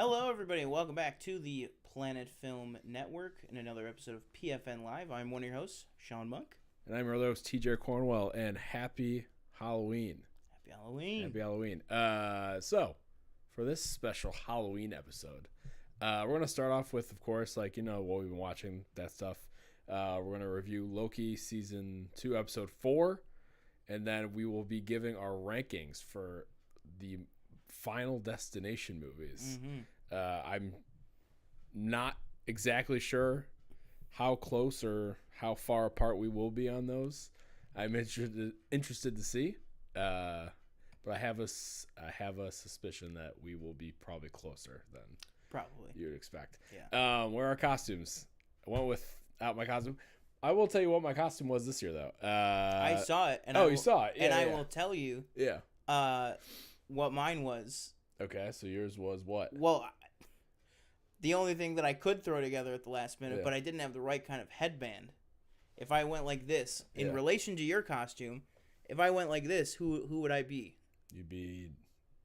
Hello, everybody, and welcome back to the Planet Film Network in another episode of PFNLive. I'm one of your hosts, Sean Monk. And I'm your host, TJ Cornwell, and happy Halloween. Happy Halloween. Happy Halloween. So, for this special Halloween episode, we're going to start off with, of course, what we've been watching, that stuff. We're going to review Loki Season 2, Episode 4, and then we will be giving our rankings for the Final Destination movies. I'm not exactly sure how close or how far apart we will be on those. I'm interested to see, but I have a suspicion that we will be probably closer than you would expect. Yeah. Where are our costumes? I went without my costume. I will tell you what my costume was this year, though. I saw it. And you saw it. Yeah, and I will tell you. Yeah. What mine was. Okay, so yours was what? Well, the only thing that I could throw together at the last minute, but I didn't have the right kind of headband. If I went like this, in relation to your costume, if I went like this, who would I be? You'd be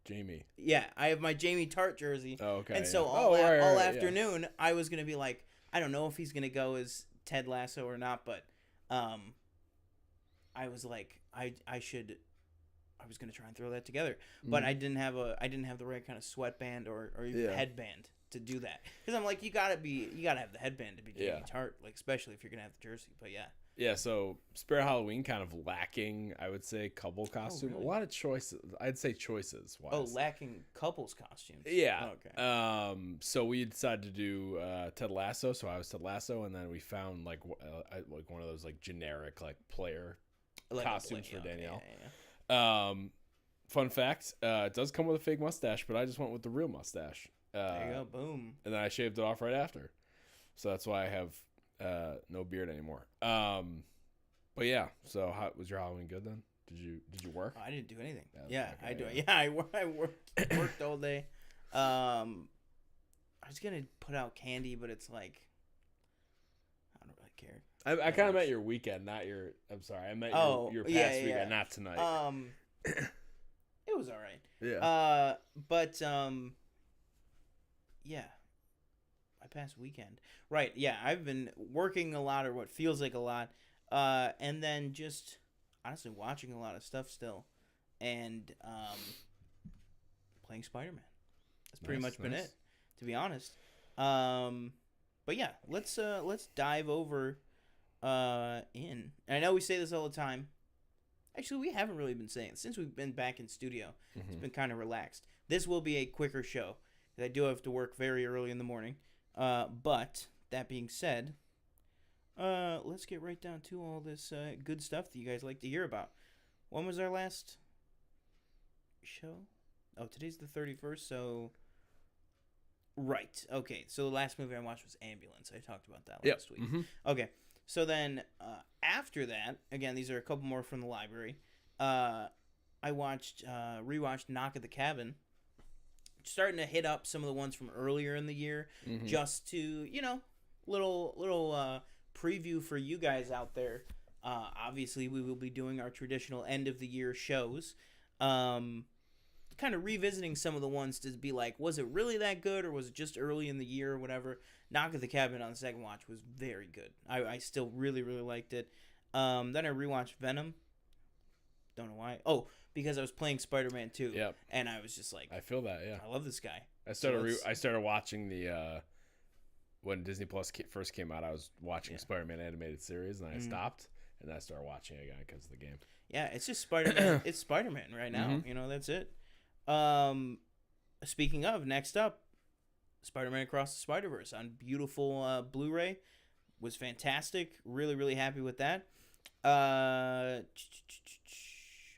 Jamie. Yeah, I have my Jamie Tart jersey. Oh, okay. And so all afternoon, I was going to be like, I don't know if he's going to go as Ted Lasso or not, but I was like, I was going to try and throw that together, but I didn't have the right kind of sweatband or even headband to do that. Because I'm like, you gotta have the headband to be Jamie Tart, like especially if you're gonna have the jersey. But yeah. So Spirit Halloween kind of lacking, I would say, couple costume. Really? A lot of choices. I'd say choices wise. Oh, lacking couples costumes. Yeah. Okay. So we decided to do Ted Lasso. So I was Ted Lasso, and then we found like one of those like generic like player costumes for Danielle. Yeah. Fun fact, it does come with a fake mustache, but I just went with the real mustache. There you go, boom. And then I shaved it off right after. So that's why I have no beard anymore. But yeah, so how was your Halloween good then? Did you work? I didn't do anything. Okay, I worked all day. I was gonna put out candy, but it's like I don't really care. I kind of meant your weekend, not your. I'm sorry, I meant your past weekend, not tonight. It was all right. Yeah. But yeah, my past weekend. Right. Yeah, I've been working a lot, or what feels like a lot, and then just honestly watching a lot of stuff still, and playing Spider-Man. That's pretty much been it, to be honest. But yeah, let's dive over in. And I know we say this all the time. Actually, we haven't really been saying it. Since we've been back in studio. It's been kind of relaxed. This will be a quicker show. I do have to work very early in the morning. But that being said, let's get right down to all this good stuff that you guys like to hear about. When was our last show? Oh, today's the 31st, so... Right. Okay, so the last movie I watched was Ambulance. I talked about that last week. Okay, so then after that, again, these are a couple more from the library. I rewatched Knock at the Cabin. Starting to hit up some of the ones from earlier in the year, just to, little preview for you guys out there. Obviously, we will be doing our traditional end of the year shows. Kind of revisiting some of the ones to be like, was it really that good, or was it just early in the year or whatever? Knock at the Cabin on the second watch was very good. I still really, really liked it. Then I rewatched Venom. Don't know why. Oh, because I was playing Spider-Man 2. Yep. And I was just like, I feel that, yeah. I love this guy. I started watching the when Disney Plus first came out. I was watching Spider-Man animated series, and I stopped, and then I started watching it again because of the game. Yeah, it's just Spider-Man. It's Spider-Man right now. That's it. Speaking of, next up, Spider-Man Across the Spider-Verse on beautiful Blu-ray was fantastic. Really, really happy with that.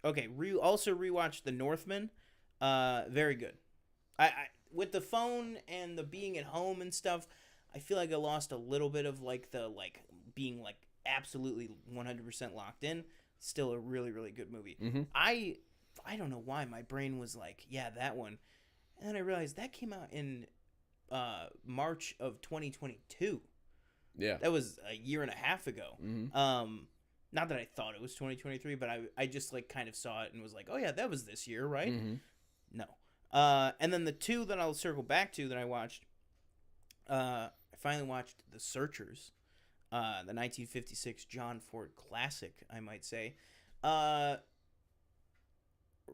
Okay, also rewatched The Northman. Very good. I with the phone and the being at home and stuff, I feel like I lost a little bit of being absolutely 100% locked in. Still a really, really good movie. I don't know why my brain was like, yeah, that one. And then I realized that came out in March of 2022. Yeah. That was a year and a half ago. Not that I thought it was 2023, but I just kind of saw it and was like, oh yeah, that was this year, right? No. And then the two that I'll circle back to that I watched, I finally watched The Searchers, the 1956 John Ford classic, I might say.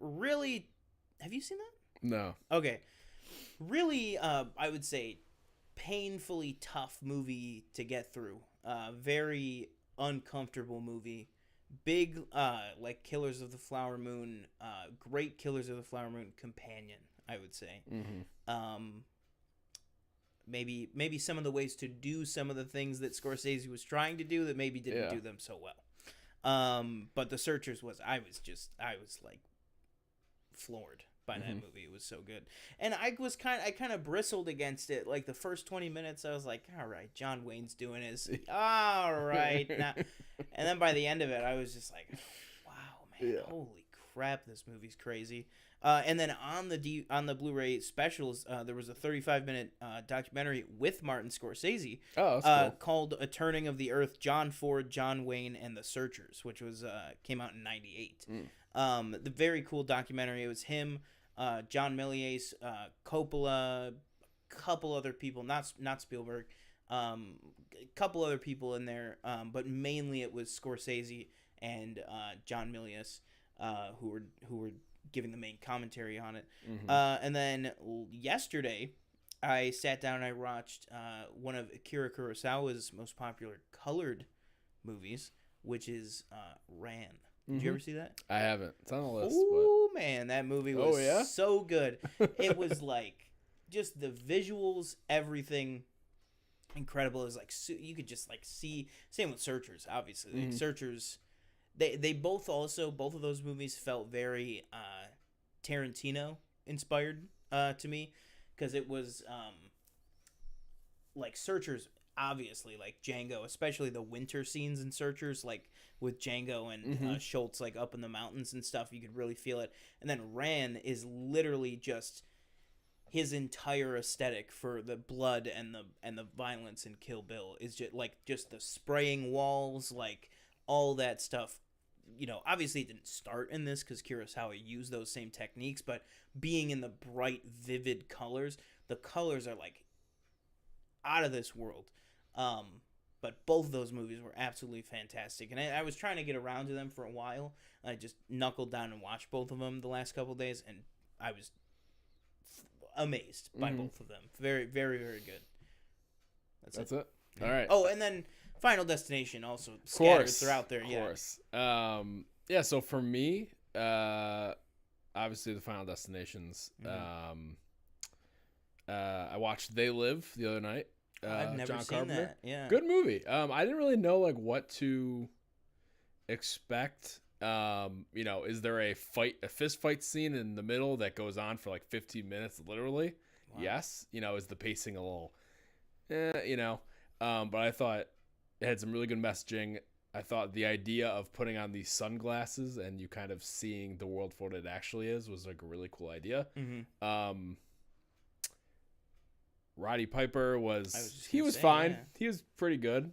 Really, have you seen that? No. Okay. Really, I would say painfully tough movie to get through. Very uncomfortable movie. Big, like Killers of the Flower Moon, great Killers of the Flower Moon companion, I would say. Mm-hmm. Maybe some of the ways to do some of the things that Scorsese was trying to do that maybe didn't do them so well. But The Searchers I was like floored by that movie. It was so good. And I kind of bristled against it. Like the first 20 minutes, I was like, all right, John Wayne's doing his, all right. Now. And then by the end of it, I was just like, wow, man, holy crap, this movie's crazy. And then on the Blu-ray specials, there was a 35-minute documentary with Martin Scorsese cool. called A Turning of the Earth, John Ford, John Wayne, and the Searchers, which was came out in 98. The very cool documentary. It was him, John Milius, Coppola, couple other people, not Spielberg, couple other people in there, but mainly it was Scorsese and John Milius, who were giving the main commentary on it. And then yesterday, I sat down and I watched one of Akira Kurosawa's most popular colored movies, which is Ran. Did you ever see that? I haven't. It's on the list. Oh, man, that movie was so good. It was like just the visuals, everything incredible. It was like you could just like see. Same with Searchers, obviously. Like Searchers, they both of those movies felt very Tarantino inspired to me, because it was like Searchers, obviously, like Django, especially the winter scenes in Searchers, like with Django and Schultz like up in the mountains and stuff, you could really feel it. And then Ran is literally just his entire aesthetic for the blood and the violence in Kill Bill is just the spraying walls, like all that stuff. You know, obviously it didn't start in this because Kurosawa used those same techniques, but being in the bright, vivid colors, the colors are like out of this world. But both of those movies were absolutely fantastic, and I was trying to get around to them for a while. I just knuckled down and watched both of them the last couple of days, and I was amazed by both of them. Very, very, very good. That's it. All right. Oh, and then Final Destination also scattered throughout there. Of course. So for me, obviously the Final Destinations. I watched They Live the other night. I've never seen Carpenter. that. Yeah. Good movie. I didn't really know like what to expect. Is there a fist fight scene in the middle that goes on for like 15 minutes literally? Wow. Yes. Is the pacing a little but I thought it had some really good messaging. I thought the idea of putting on these sunglasses and you kind of seeing the world for what it actually is was like a really cool idea. Roddy Piper was fine. Yeah. He was pretty good,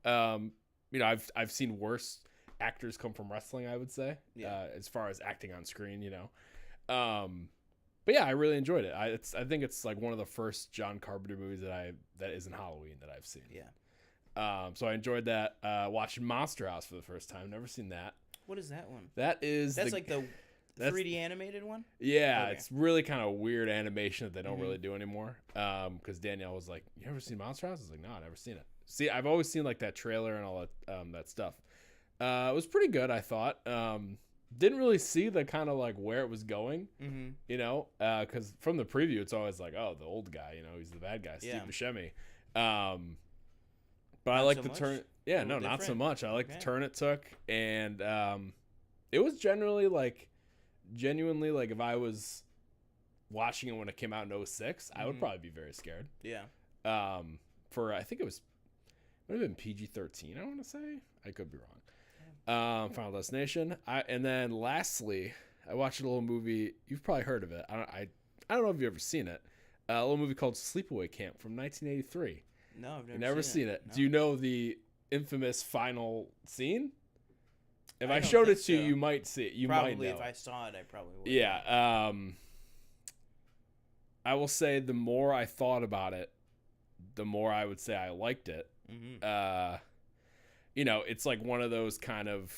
I've seen worse actors come from wrestling, I would say, as far as acting on screen, But yeah, I really enjoyed it. I think it's like one of the first John Carpenter movies that isn't Halloween that I've seen. Yeah. So I enjoyed that. Watching Monster House for the first time. Never seen that. What is that one? That's like the 3D animated one? Yeah, okay. It's really kind of weird animation that they don't really do anymore. Because Danielle was like, "You ever seen Monster House?" I was like, "No, I've never seen it." See, I've always seen like that trailer and all that stuff. It was pretty good, I thought. Didn't really see the kind of like where it was going, because from the preview it's always like, oh, the old guy, he's the bad guy, Steve Buscemi. But I like the turn. Yeah, no, not so much. I like the turn it took, and it was genuinely like if I was watching it when it came out in 2006, I would probably be very scared. Yeah. I think it would have been PG-13. I want to say. I could be wrong. Final Destination. And then lastly, I watched a little movie. You've probably heard of it. I don't know if you've ever seen it. A little movie called Sleepaway Camp from 1983. No, I've never seen it. No. Do you know the infamous final scene? If I showed it to you, you might see it. You probably might know. If I saw it, I probably would. Yeah. I will say the more I thought about it, the more I would say I liked it. Mm-hmm. You know, it's like one of those kind of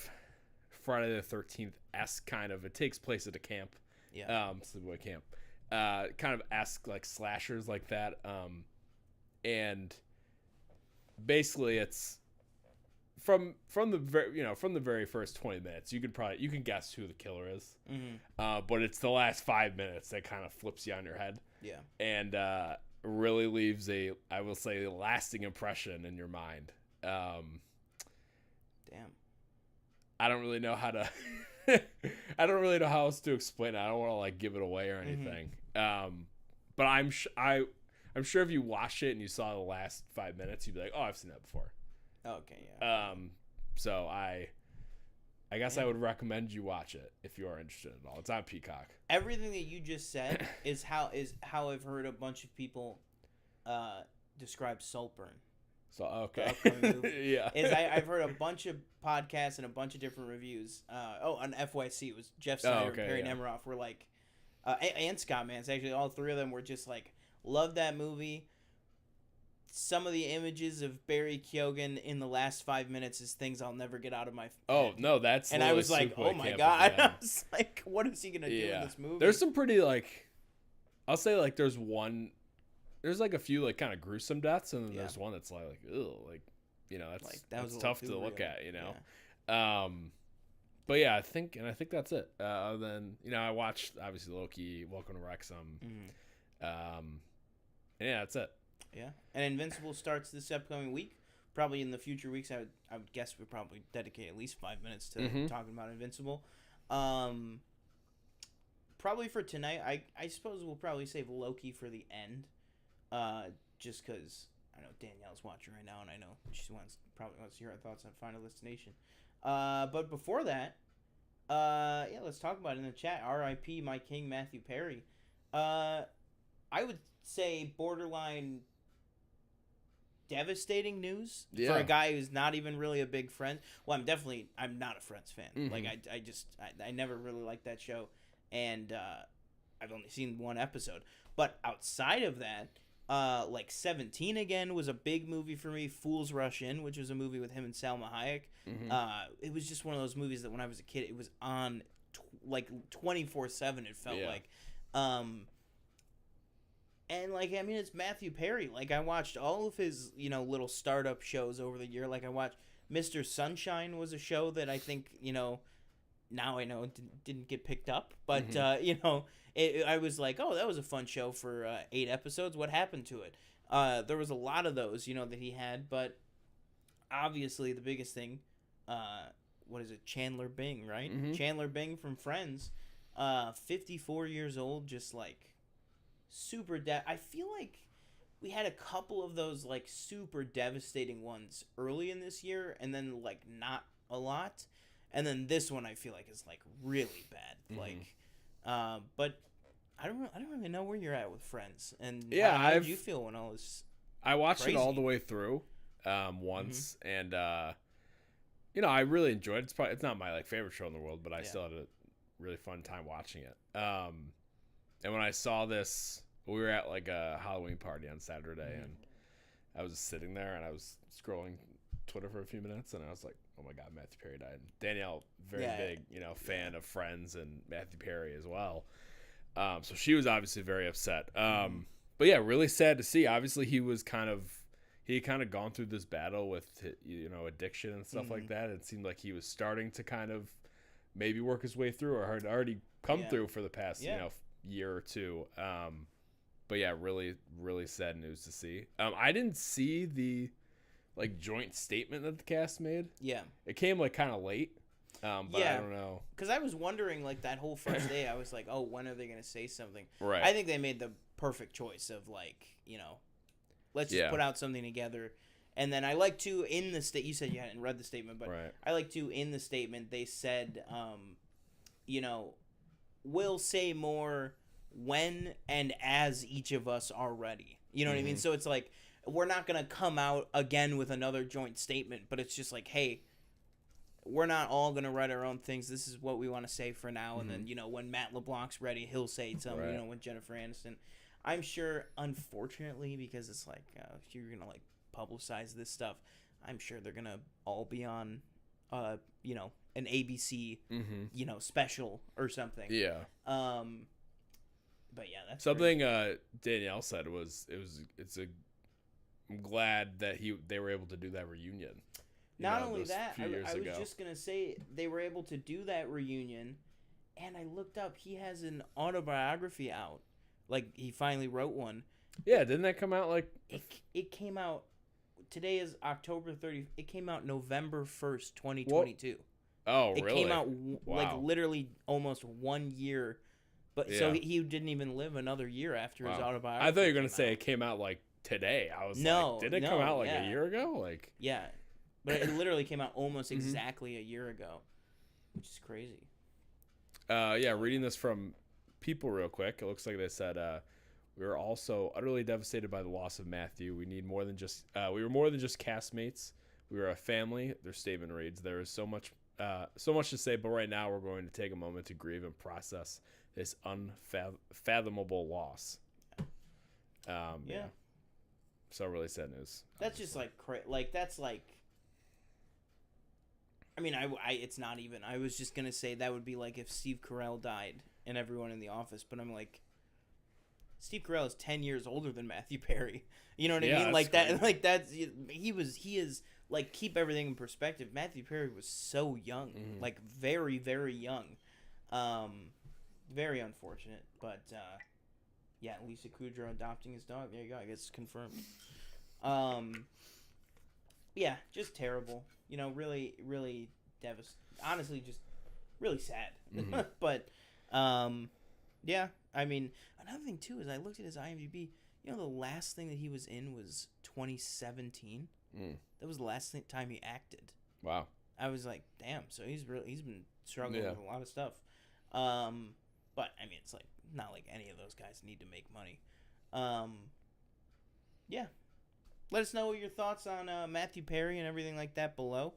Friday the 13th-esque kind of, it takes place at a camp. Yeah. Sleepaway camp. Kind of esque, like slashers like that. And basically it's from the very first 20 minutes, you can guess who the killer is. Mm-hmm. But it's the last 5 minutes that kind of flips you on your head. Yeah. And really leaves I will say, a lasting impression in your mind. Damn. I don't really know how to I don't really know how else to explain it. I don't want to like give it away or anything. Mm-hmm. But I'm sure if you watched it and you saw the last 5 minutes, you'd be like, "Oh, I've seen that before." Okay, yeah. So I guess I would recommend you watch it if you are interested at all. It's on Peacock. Everything that you just said is how I've heard a bunch of people describe Saltburn. So okay, yeah. I've heard a bunch of podcasts and a bunch of different reviews. On FYC, it was Jeff Snyder and Perry Nemiroff were like, and Scott Mance, actually, all three of them were just like, love that movie. Some of the images of Barry Keoghan in the last 5 minutes is things I'll never get out of my head. Oh no, that's and I was like, oh my god, I was like, what is he gonna do in this movie? There's some pretty like, I'll say like there's like a few like kind of gruesome deaths, and then there's one that's like, ew, like, you know, that's tough to look at, you know. Yeah. But yeah, I think that's it. Then, you know, I watched obviously Loki, Welcome to Wrexham. And yeah, that's it. Yeah, and Invincible starts this upcoming week. Probably in the future weeks, I would guess we'd probably dedicate at least 5 minutes to talking about Invincible. Probably for tonight, I suppose we'll probably save Loki for the end. Just because I know Danielle's watching right now, and I know she probably wants to hear our thoughts on Final Destination. But before that, let's talk about it in the chat. R.I.P. my king, Matthew Perry. I would say borderline devastating news for a guy who's not even really a big friend. Well, I'm not a Friends fan. Mm-hmm. Like I never really liked that show, and I've only seen one episode. But outside of that, like 17 Again was a big movie for me. Fools Rush In, which was a movie with him and Salma Hayek. It was just one of those movies that when I was a kid, it was on like 24/7. It felt like. And, like, I mean, it's Matthew Perry. Like, I watched all of his, you know, little startup shows over the year. Like, I watched Mr. Sunshine was a show that I think, you know, now I know didn't get picked up. But, you know, I was like, oh, that was a fun show for 8 episodes. What happened to it? There was a lot of those, you know, that he had. But, obviously, the biggest thing, what is it? Chandler Bing, right? Chandler Bing from Friends. 54 years old, just, like, super I feel like we had a couple of those like super devastating ones early in this year, and then like not a lot, and then this one I feel like is like really bad. Like but I don't really know where you're at with Friends, and how did you feel when all this I watched it all the way through once, and you know, I really enjoyed it. It's not my like favorite show in the world, but I still had a really fun time watching it. And when I saw this, we were at like a Halloween party on Saturday, and I was sitting there and I was scrolling Twitter for a few minutes, and I was like, "Oh my God, Matthew Perry died." And Danielle, very big, you know, fan of Friends and Matthew Perry as well. So she was obviously very upset. But yeah, really sad to see. Obviously, he had kind of gone through this battle with, you know, addiction and stuff like that. It seemed like he was starting to kind of maybe work his way through, or had already come through for the past, you know, year or two. But yeah, really, really sad news to see. I didn't see the like joint statement that the cast made. Yeah. It came like kind of late. But I don't know. Because I was wondering like that whole first day, I was like, oh, when are they going to say something? Right. I think they made the perfect choice of like, you know, let's just put out something together. And then I like to, in the you said you hadn't read the statement, but I like to, in the statement, they said, you know, we'll say more when and as each of us are ready. You know what I mean? So it's like, we're not going to come out again with another joint statement, but it's just like, hey, we're not all going to write our own things. This is what we want to say for now. And then, you know, when Matt LeBlanc's ready, he'll say something, you know, with Jennifer Aniston. I'm sure, unfortunately, because it's like if you're gonna like publicize this stuff, I'm sure they're gonna all be on, an ABC, special or something. Yeah. But yeah, that's something Danielle said was I'm glad that they were able to do that reunion. Not only that, I was just gonna say they were able to do that reunion, and I looked up. He has an autobiography out. Like he finally wrote one. Yeah, didn't that come out like? It came out. Today is October 30th. It came out November 1st, 2022. Oh, really? It came out like literally almost 1 year. But so he didn't even live another year after his autobiography. I thought you were gonna say it came out like today. I was like, did it come out like a year ago? Like, yeah, but it literally came out almost exactly a year ago, which is crazy. Reading this from People real quick, it looks like they said we were also utterly devastated by the loss of Matthew. We were more than just castmates. We were a family. Their statement reads, "There is so much to say, but right now we're going to take a moment to grieve and process this unfathomable loss." Yeah. So really sad news. That's just like that's like. I mean, it's not even. I was just gonna say that would be like if Steve Carell died and everyone in the office, but I'm like, Steve Carell is 10 years older than Matthew Perry. You know what I mean? Like that. Like that's he is like, keep everything in perspective. Matthew Perry was so young, like very, very young. Very unfortunate, but yeah, Lisa Kudrow adopting his dog. There you go. I guess it's confirmed. Yeah, just terrible. Really, really devastating. Honestly, just really sad. But yeah. I mean, another thing too is I looked at his IMDb. The last thing that he was in was 2017. That was the last time he acted. Wow. I was like, damn. So he's been struggling with a lot of stuff. But I mean, it's like not like any of those guys need to make money. Yeah. Let us know what your thoughts on Matthew Perry and everything like that below.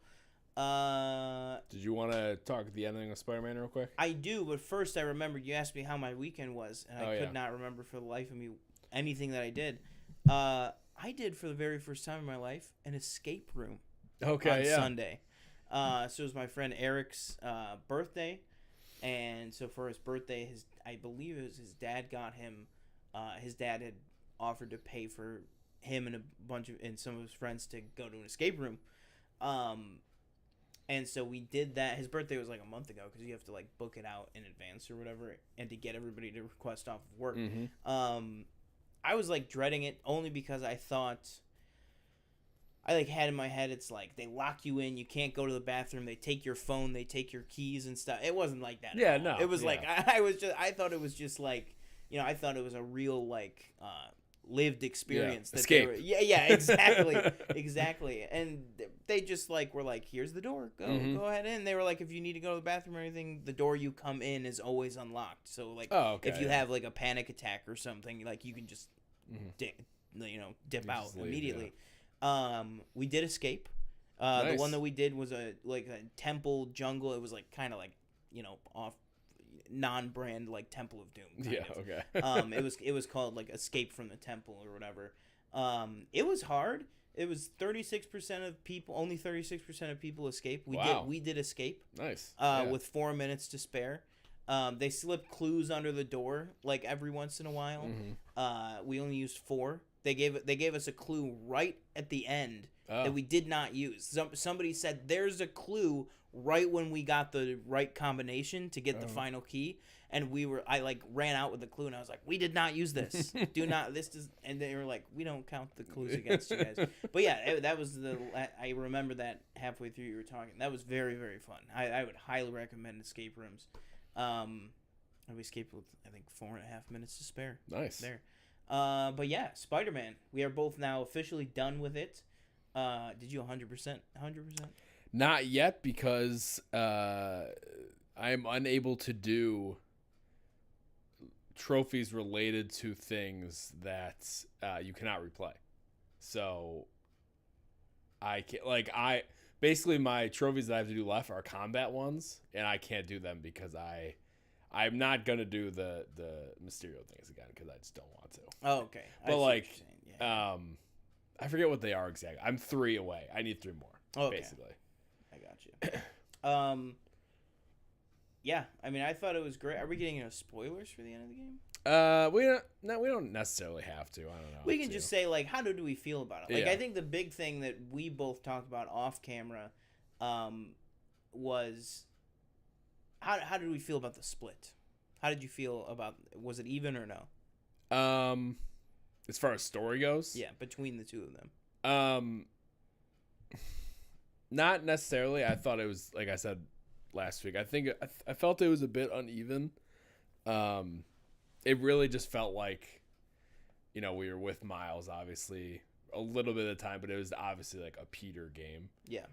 Did you want to talk the ending of Spider-Man real quick? I do, but first I remembered you asked me how my weekend was, and I could not remember for the life of me anything that I did. I did for the very first time in my life an escape room. On Sunday. So it was my friend Eric's birthday, and so for his birthday, I believe it was his dad got him. His dad had offered to pay for him and some of his friends to go to an escape room. And so we did that. His birthday was like a month ago because you have to like book it out in advance or whatever, and to get everybody to request off of work. I was like dreading it only because I thought I like had in my head it's like they lock you in, you can't go to the bathroom, they take your phone, they take your keys and stuff. It wasn't like that. Yeah, no. It was like I thought it was just like I thought it was a real like lived experience. Yeah. Escape. Exactly. Exactly. And they just like were like, here's the door, go ahead in. They were like, if you need to go to the bathroom or anything, the door you come in is always unlocked. So like if you have like a panic attack or something, like you can just dip out immediately. We did escape. Nice. The one that we did was a temple jungle. It was like kind of like off non-brand like Temple of Doom kind of. Okay. It was called like Escape from the Temple or whatever. It was hard. It was 36% of people. Only 36% of people escape. We did escape. Nice. With 4 minutes to spare. They slipped clues under the door like every once in a while. We only used 4. They gave us a clue right at the end that we did not use. Somebody said there's a clue right when we got the right combination to get the final key, and I like ran out with the clue and I was like, we did not use this. Do not and they were like, we don't count the clues against you guys. But yeah, that was I remember that halfway through you were talking. That was very, very fun. I would highly recommend escape rooms. We escaped with I think 4.5 minutes to spare. Nice. There. But yeah, Spider-Man. We are both now officially done with it. Did you 100%? 100%? Not yet, because I'm unable to do trophies related to things that you cannot replay. So I can't basically my trophies that I have to do left are combat ones, and I can't do them because I I'm not gonna do the Mysterio things again because I just don't want to. Oh, okay. But like, I forget what they are exactly. I'm 3 away. I need 3 more. Okay. Basically. I got you. Yeah. I mean, I thought it was great. Are we getting spoilers for the end of the game? We don't necessarily have to. I don't know. We can just say like, how do we feel about it? Like, I think the big thing that we both talked about off camera, was how did we feel about the split? How did you feel about? Was it even or no? As far as story goes, yeah, between the two of them. Not necessarily. I thought it was, like I said last week. I think I felt it was a bit uneven. It really just felt like, we were with Miles, obviously, a little bit of the time, but it was obviously like a Peter game. Yeah.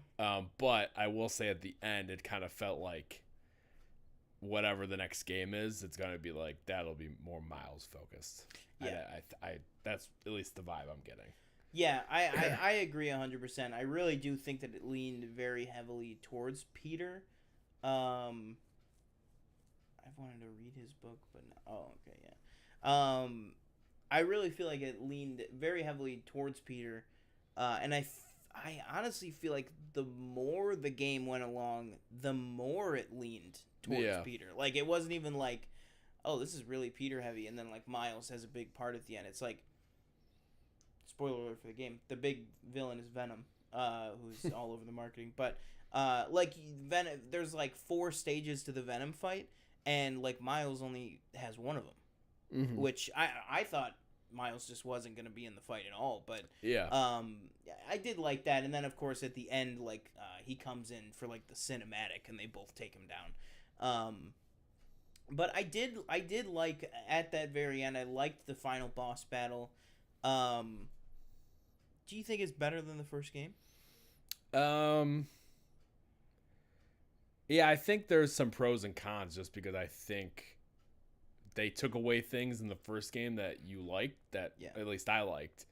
But I will say at the end, it kind of felt like whatever the next game is, it's going to be like, that'll be more Miles focused. Yeah. I that's at least the vibe I'm getting. Yeah, I agree 100%. I really do think that it leaned very heavily towards Peter. I've wanted to read his book, but no. Oh, okay, yeah. I really feel like it leaned very heavily towards Peter, and I honestly feel like the more the game went along, the more it leaned towards Peter. Like, it wasn't even like, oh, this is really Peter heavy, and then like Miles has a big part at the end. It's like, spoiler alert for the game, the big villain is Venom, who's all over the marketing. But like Venom, there's like 4 stages to the Venom fight, and like Miles only has one of them, which I thought Miles just wasn't going to be in the fight at all. But I did like that. And then of course at the end, like he comes in for like the cinematic, and they both take him down. But I did like at that very end, I liked the final boss battle. Do you think it's better than the first game? Yeah, I think there's some pros and cons just because I think they took away things in the first game that you liked, that at least I liked.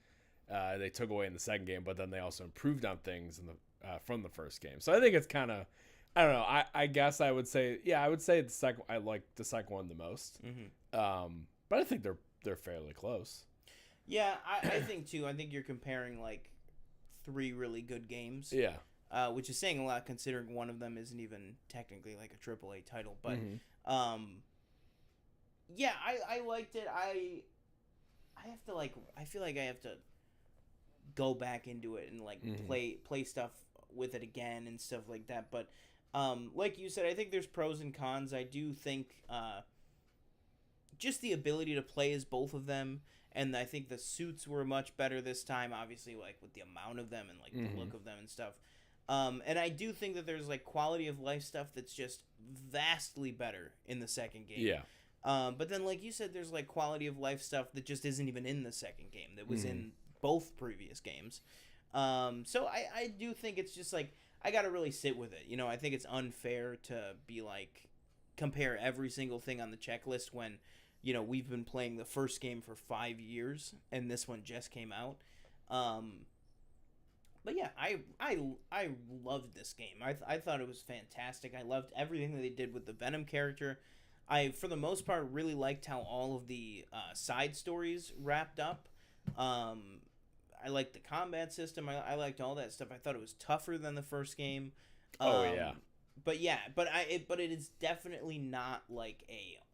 They took away in the second game, but then they also improved on things in the from the first game. So I think it's kind of, I don't know. I guess I would say, I would say the second. I like the second one the most. But I think they're fairly close. Yeah, I think too. I think you're comparing like 3 really good games. Yeah. Which is saying a lot considering one of them isn't even technically like a AAA title. But yeah, I liked it. I have to like, I feel like I have to go back into it and like play stuff with it again and stuff like that. But like you said, I think there's pros and cons. I do think just the ability to play as both of them. And I think the suits were much better this time, obviously, like with the amount of them and like the look of them and stuff. And I do think that there's like quality of life stuff that's just vastly better in the second game. Yeah. But then, like you said, there's like quality of life stuff that just isn't even in the second game, that was in both previous games. So I do think it's just like, I got to really sit with it. I think it's unfair to be like, compare every single thing on the checklist when, we've been playing the first game for 5 years and this one just came out. But yeah, I loved this game. I thought it was fantastic. I loved everything that they did with the Venom character. I, for the most part, really liked how all of the side stories wrapped up. I liked the combat system. I liked all that stuff. I thought it was tougher than the first game. But yeah, but it is definitely not like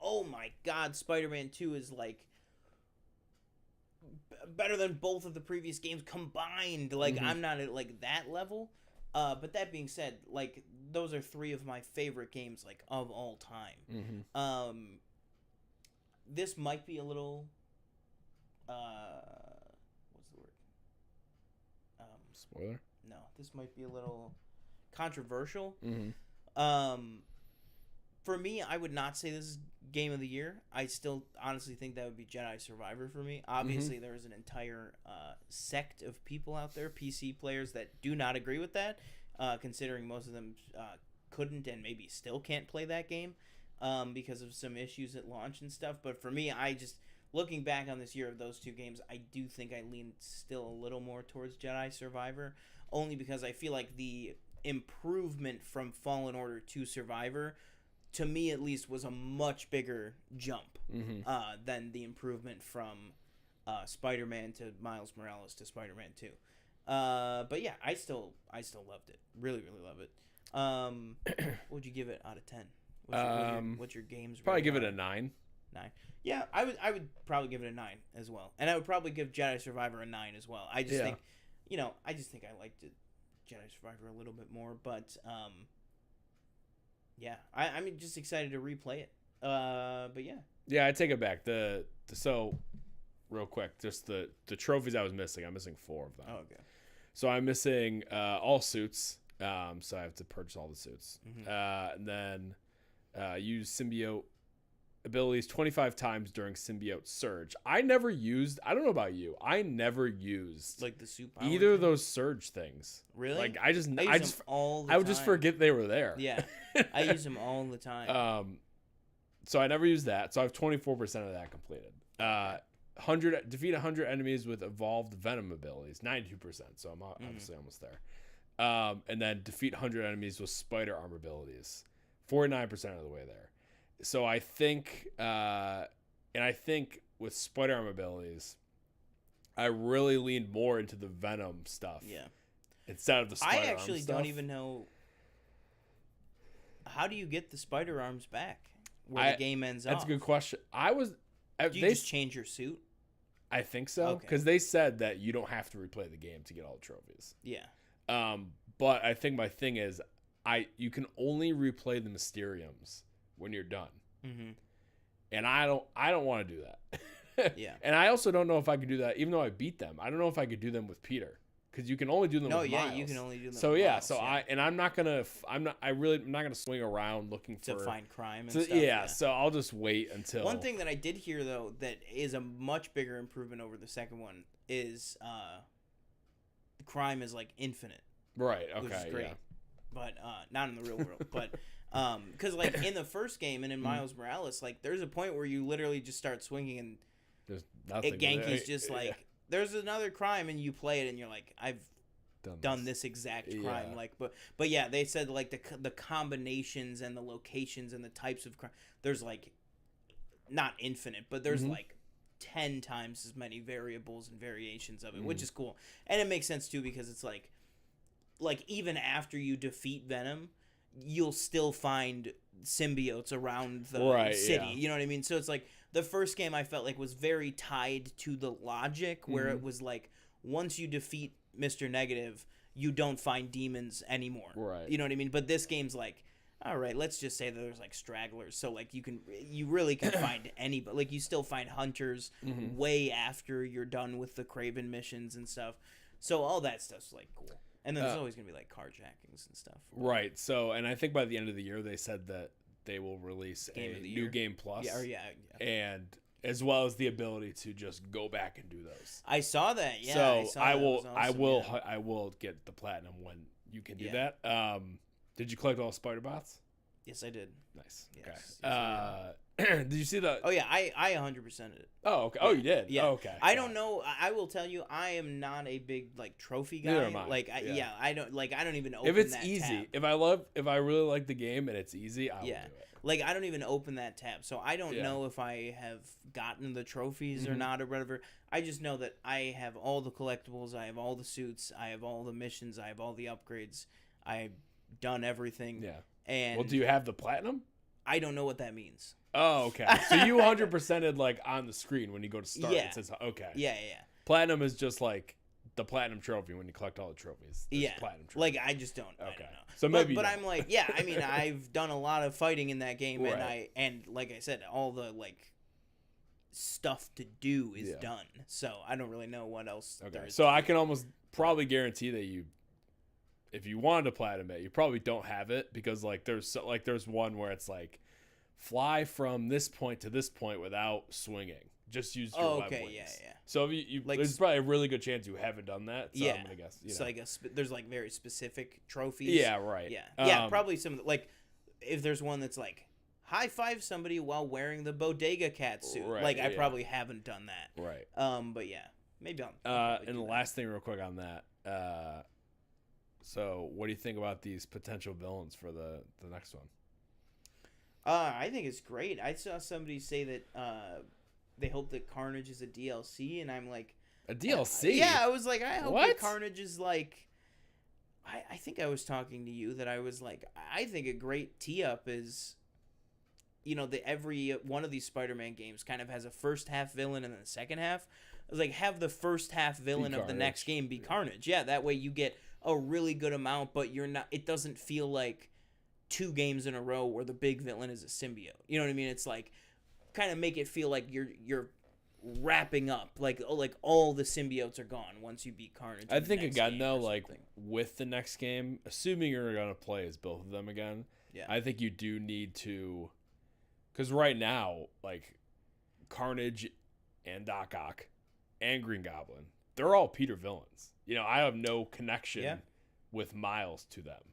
oh my god, Spider-Man 2 is like better than both of the previous games combined. Like I'm not at like that level. But that being said, like those are 3 of my favorite games like of all time. This might be a little what's the word? Spoiler? No, this might be a little controversial. For me, I would not say this is game of the year. I still honestly think that would be Jedi Survivor for me. Obviously, there is an entire sect of people out there, PC players, that do not agree with that, considering most of them couldn't and maybe still can't play that game because of some issues at launch and stuff. But for me, I just, looking back on this year of those 2 games, I do think I lean still a little more towards Jedi Survivor, only because I feel like the improvement from Fallen Order to Survivor to me at least, was a much bigger jump than the improvement from Spider-Man to Miles Morales to Spider-Man 2. But yeah, I still loved it. Really, really love it. What would you give it out of 10? What's your game's probably rating give it on a 9. 9. Yeah, I would probably give it a 9 as well, and I would probably give Jedi Survivor a 9 as well. I just think, I liked it, Jedi Survivor a little bit more, but yeah, I'm just excited to replay it. But yeah. Yeah, I take it back. So real quick, just the trophies I was missing. I'm missing 4 of them. Oh, okay. So I'm missing all suits. So I have to purchase all the suits. And then use symbiote abilities 25 times during symbiote surge. I don't know about you. I never used like the suit either of those surge things. Really? Like I just all the I would time. just forget they were there. Yeah. I use them all the time. So I never used that. So I have 24% of that completed. 100 defeat 100 enemies with evolved venom abilities, 92%. So I'm obviously almost there. And then defeat 100 enemies with spider arm abilities, 49% of the way there. So I think, with spider arm abilities, I really leaned more into the venom stuff. Yeah. Instead of the spider arm I actually stuff. don't even know. How do you get the spider arms back where the game ends That's off? a good question. Do you just change your suit? I think so, because they said that you don't have to replay the game to get all the trophies. Yeah. But I think my thing is, you can only replay the Mysteriums when you're done, and I don't want to do that. Yeah. And I also don't know if I could do that, even though I beat them. I don't know if I could do them with Peter, because you can only do them. with Miles. You can only do them. So with yeah, Miles, so yeah. I'm not gonna swing around looking to for find crime and stuff. Yeah, so I'll just wait until. One thing that I did hear though that is a much bigger improvement over the second one is the crime is like infinite. Right. Okay. Which is great. Yeah. But not in the real world. But because like in the first game and in Miles Morales, like there's a point where you literally just start swinging and there's nothing. Genki's just like there's another crime and you play it and you're like I've done this exact crime. Yeah. Like but yeah, they said like the combinations and the locations and the types of crime. There's like not infinite, but there's like 10 times as many variables and variations of it, which is cool. And it makes sense too because it's like even after you defeat Venom, you'll still find symbiotes around the city. You know what I mean? So it's like the first game I felt like was very tied to the logic where it was like once you defeat Mr. Negative, you don't find demons anymore. Right. You know what I mean? But this game's like, all right, let's just say that there's like stragglers. So like you really can find anybody. Like you still find hunters way after you're done with the Kraven missions and stuff. So all that stuff's like cool. And then there's always going to be, like, carjackings and stuff. Right. So, and I think by the end of the year, they said that they will release a new Game Plus. Yeah. And as well as the ability to just go back and do those. I saw that, yeah. So I will get the Platinum when you can do that. Did you collect all Spider Bots? Yes, I did. Nice. Yes. Okay. Did you see the? Oh yeah, I 100%ed it. Oh okay. Oh, you did. Yeah. Oh, okay. I don't know. I will tell you, I am not a big like trophy guy. Neither am I. Like I don't even open if it's that easy. tab. If I really like the game and it's easy, I will do it. Like I don't even open that tab, so I don't know if I have gotten the trophies or not or whatever. I just know that I have all the collectibles, I have all the suits, I have all the missions, I have all the upgrades. I've done everything. Yeah. And well, do you have the Platinum? I don't know what that means. Oh, okay. So you 100%ed like on the screen when you go to start. Yeah. It says okay. Yeah. Platinum is just like the Platinum trophy when you collect all the trophies. There's Platinum trophy. Like I just don't. Okay. I don't know. So maybe. But I'm like, I mean, I've done a lot of fighting in that game, and like I said, all the like stuff to do is done. So I don't really know what else. Okay. So I can almost probably guarantee that if you wanted to platinum it, you probably don't have it because like there's one where it's like fly from this point to this point without swinging. Just use your web wings. Yeah. So you like, there's probably a really good chance you haven't done that. So I'm gonna guess. It's like there's like very specific trophies. Yeah. Right. Yeah. Probably some like if there's one that's like high five somebody while wearing the bodega cat suit. Right, like I probably haven't done that. Right. But yeah, maybe I'll. And the last thing real quick on that. So what do you think about these potential villains for the next one? I think it's great. I saw somebody say that they hope that Carnage is a DLC, and I'm like, a DLC? Yeah, I was like, I hope What? that Carnage is like. I think I was talking to you that I was like, I think a great tee up is, that every one of these Spider-Man games kind of has a first half villain and then a second half. I was like, have the first half villain of the next game be Carnage. Yeah, that way you get a really good amount, but it doesn't feel like 2 games in a row where the big villain is a symbiote. You know what I mean? It's like, kind of make it feel like you're wrapping up, like all the symbiotes are gone once you beat Carnage. I think again though, like with the next game, assuming you're gonna play as both of them again, I think you do need to, because right now, like Carnage and Doc Ock and Green Goblin, they're all Peter villains. I have no connection with Miles to them.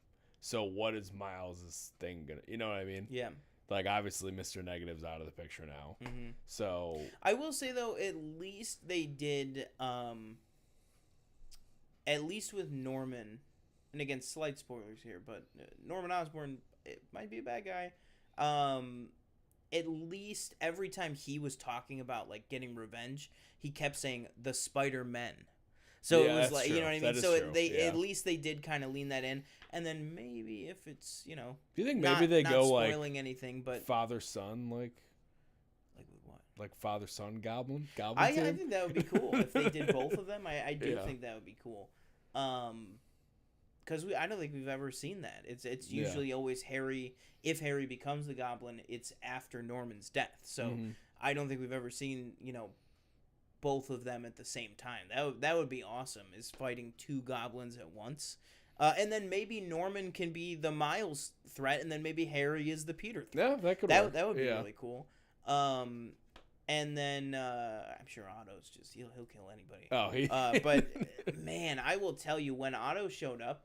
So what is Miles' thing gonna? You know what I mean? Yeah. Like, obviously, Mr. Negative's out of the picture now. Mm-hmm. So I will say, though, at least they did, at least with Norman, and again, slight spoilers here, but Norman Osborn, it might be a bad guy. At least every time he was talking about, like, getting revenge, he kept saying, the Spider-Men. So it was like, true. You know what I mean? That So at least they did kind of lean that in. And then maybe if it's, do you think maybe they not go spoiling anything, but father son, like with what? Like father son Goblin? I think that would be cool if they did both of them. I do think that would be cool. Because I don't think we've ever seen that. It's usually always Harry. If Harry becomes the Goblin, it's after Norman's death. So I don't think we've ever seen both of them at the same time. That would be awesome. Is fighting 2 goblins at once. And then maybe Norman can be the Miles threat, and then maybe Harry is the Peter threat. Yeah, that could work. That would be really cool. And then I'm sure Otto's just he'll kill anybody. But man, I will tell you, when Otto showed up,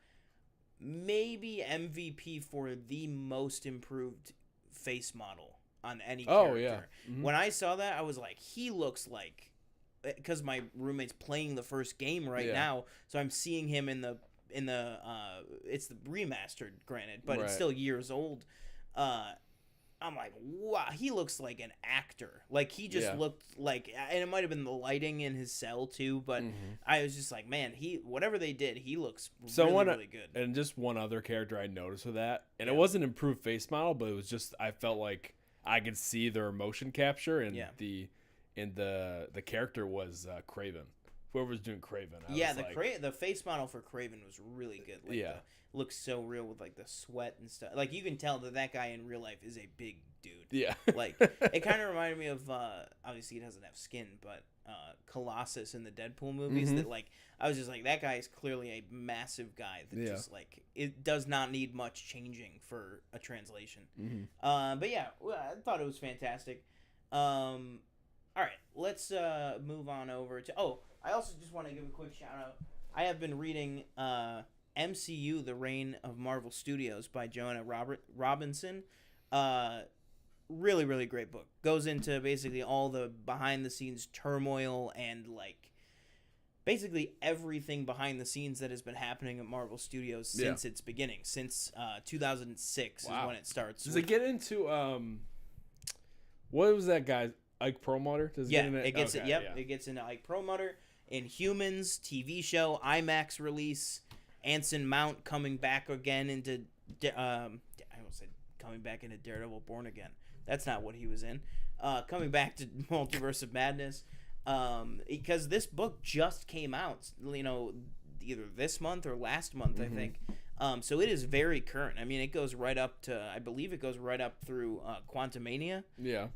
maybe MVP for the most improved face model on any character. Oh yeah. Mm-hmm. When I saw that, I was like, he looks like, because my roommate's playing the first game right now, so I'm seeing him in the it's the remastered, granted, but it's still years old. I'm like, wow, he looks like an actor. Like, he just looked like, and it might have been the lighting in his cell too, but I was just like, man, whatever they did, he looks really good. And just one other character I noticed with that, and it wasn't improved face model, but it was just, I felt like I could see their motion capture, and the character was Kraven. Whoever was doing Kraven. The face model for Kraven was really good. Like, looks so real with like the sweat and stuff. Like, you can tell that guy in real life is a big dude. Yeah. Like, it kind of reminded me of obviously he doesn't have skin, but Colossus in the Deadpool movies. That, like, I was just like, that guy is clearly a massive guy that just like, it does not need much changing for a translation. But yeah, I thought it was fantastic. All right, let's move on over to. I also just want to give a quick shout out. I have been reading MCU: The Reign of Marvel Studios by Joanna Robinson. Really, really great book. Goes into basically all the behind the scenes turmoil and like basically everything behind the scenes that has been happening at Marvel Studios since its beginning, since 2006 is when it starts. Does it get into what was that guy? Ike Perlmutter? It gets into Ike Perlmutter, Inhumans, TV show, IMAX release, Anson Mount coming back again into I almost said coming back into Daredevil Born Again. That's not what he was in. Coming back to Multiverse of Madness. Because this book just came out, either this month or last month, I think. So it is very current. I mean, it goes right up to, I believe it goes right up through Quantumania. Yeah.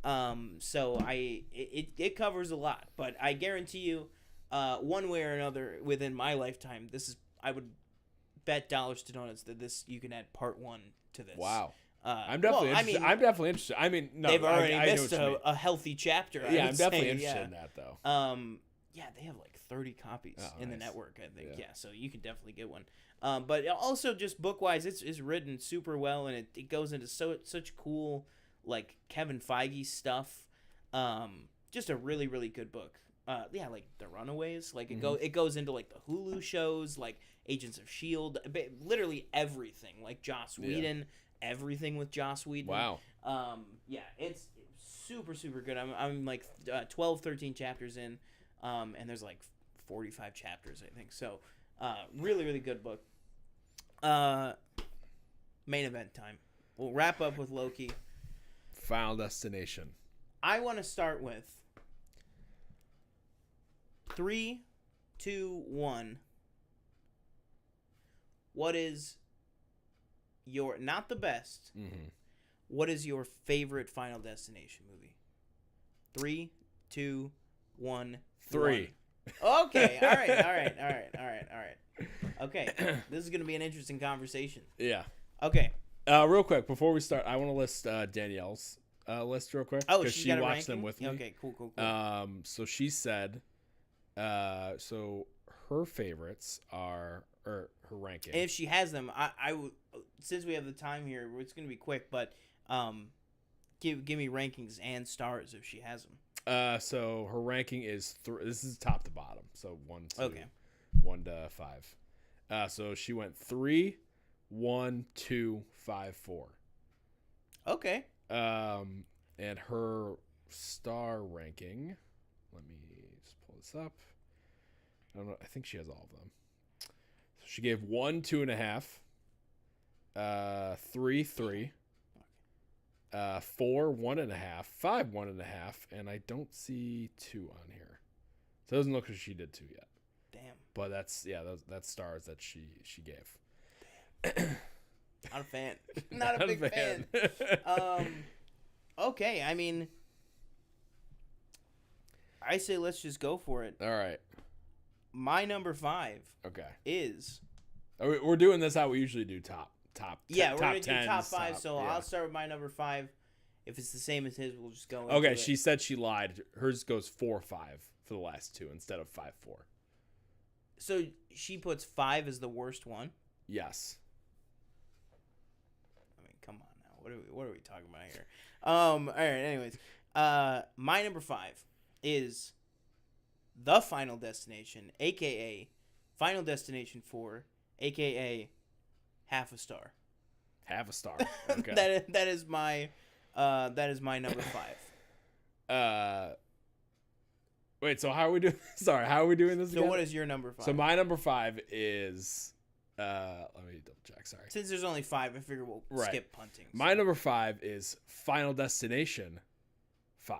So it covers a lot, but I guarantee you, one way or another, within my lifetime, I would bet dollars to donuts that you can add part 1 to this. Wow. I'm definitely interested. I mean, no, they've already missed a healthy chapter. Yeah, I'm definitely interested in that, though. Yeah, they have like 30 copies in the network, I think. Yeah, so you can definitely get one. But also just book-wise, it's written super well, and it goes into such cool, like, Kevin Feige stuff. Just a really, really good book. Like The Runaways. Like, it goes into, like, the Hulu shows, like Agents of S.H.I.E.L.D., literally everything. Like, Joss Whedon, everything with Joss Whedon. Wow. Yeah, it's super, super good. I'm like 12, 13 chapters in, and there's like 45 chapters, I think. So, really, really good book. Main event time. We'll wrap up with Loki. Final Destination. I want to start with 3, 2, 1. What is your, not the best, what is your favorite Final Destination movie? 3, 2, 1. 3. Okay, all right. Okay, this is going to be an interesting conversation. Yeah. Okay. Real quick, before we start, I want to list Danielle's list real quick. Oh, she watched them with me. Okay, cool. So she said, so her favorites are, or her ranking. And if she has them, I would, since we have the time here, it's going to be quick, but give me rankings and stars if she has them. So her ranking is this is top to bottom. So 1 to 5. So she went 3, 1, 2, 5, 4. Okay. And her star ranking. Let me just pull this up. I don't know. I think she has all of them. So she gave 1, 2.5. 3, 3. 4, 1.5. 5, 1.5. And I don't see 2 on here. So it doesn't look like she did 2 yet. Damn. But that's stars that she gave. Not a fan. Not a big fan. Okay, I mean, I say let's just go for it. All right. My number 5. Okay. Is. We're doing this how we usually do top. Yeah, we're top gonna do top 5. So yeah. I'll start with my number 5. If it's the same as his, we'll just go. Okay. She said she lied. Hers goes 4, 5 for the last 2 instead of 5, 4. So she puts 5 as the worst one. Yes. I mean, come on now. What are we talking about here? All right. Anyways, my number 5 is The Final Destination, aka Final Destination 4, aka half a star. Half a star. Okay. that is my number 5. Wait. So how are we doing? Sorry. How are we doing this? So again? what is your number 5? So my number 5 is. Let me double check. Sorry. Since there's only 5, I figure we'll skip punting. So. My number 5 is Final Destination 5.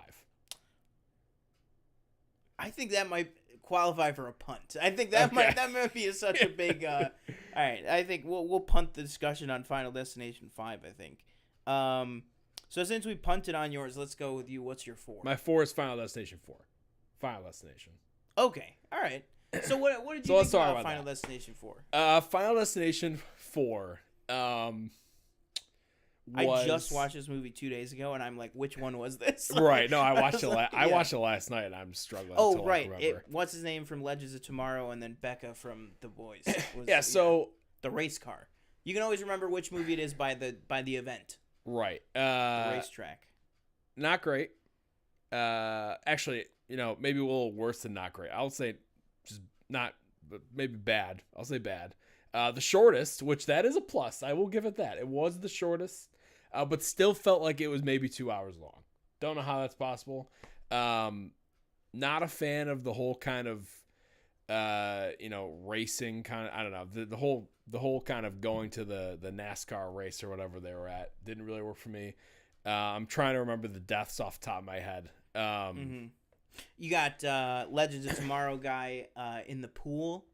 I think that might qualify for a punt. I think that might be such a big. All right, I think we'll punt the discussion on Final Destination 5. I think. So since we punted on yours, let's go with you. What's your 4? My 4 is Final Destination 4. Final Destination. Okay. All right. So what did you think about Final Destination 4? Final Destination 4. I just watched this movie 2 days ago, and I'm like, which one was this? Right. No, I watched it. I watched it last night, and I'm struggling. Oh, right. What's his name from Legends of Tomorrow, and then Becca from The Boys. So the race car. You can always remember which movie it is by the event. Right. The racetrack. Not great. Actually, maybe a little worse than not great. I'll say just not, but maybe bad. I'll say bad. The shortest, which that is a plus. I will give it that. It was the shortest, but still felt like it was maybe 2 hours long. Don't know how that's possible. Not a fan of the whole kind of, racing kind of, I don't know, the whole kind of going to the NASCAR race or whatever they were at. Didn't really work for me. I'm trying to remember the deaths off the top of my head. You got Legends of Tomorrow guy in the pool.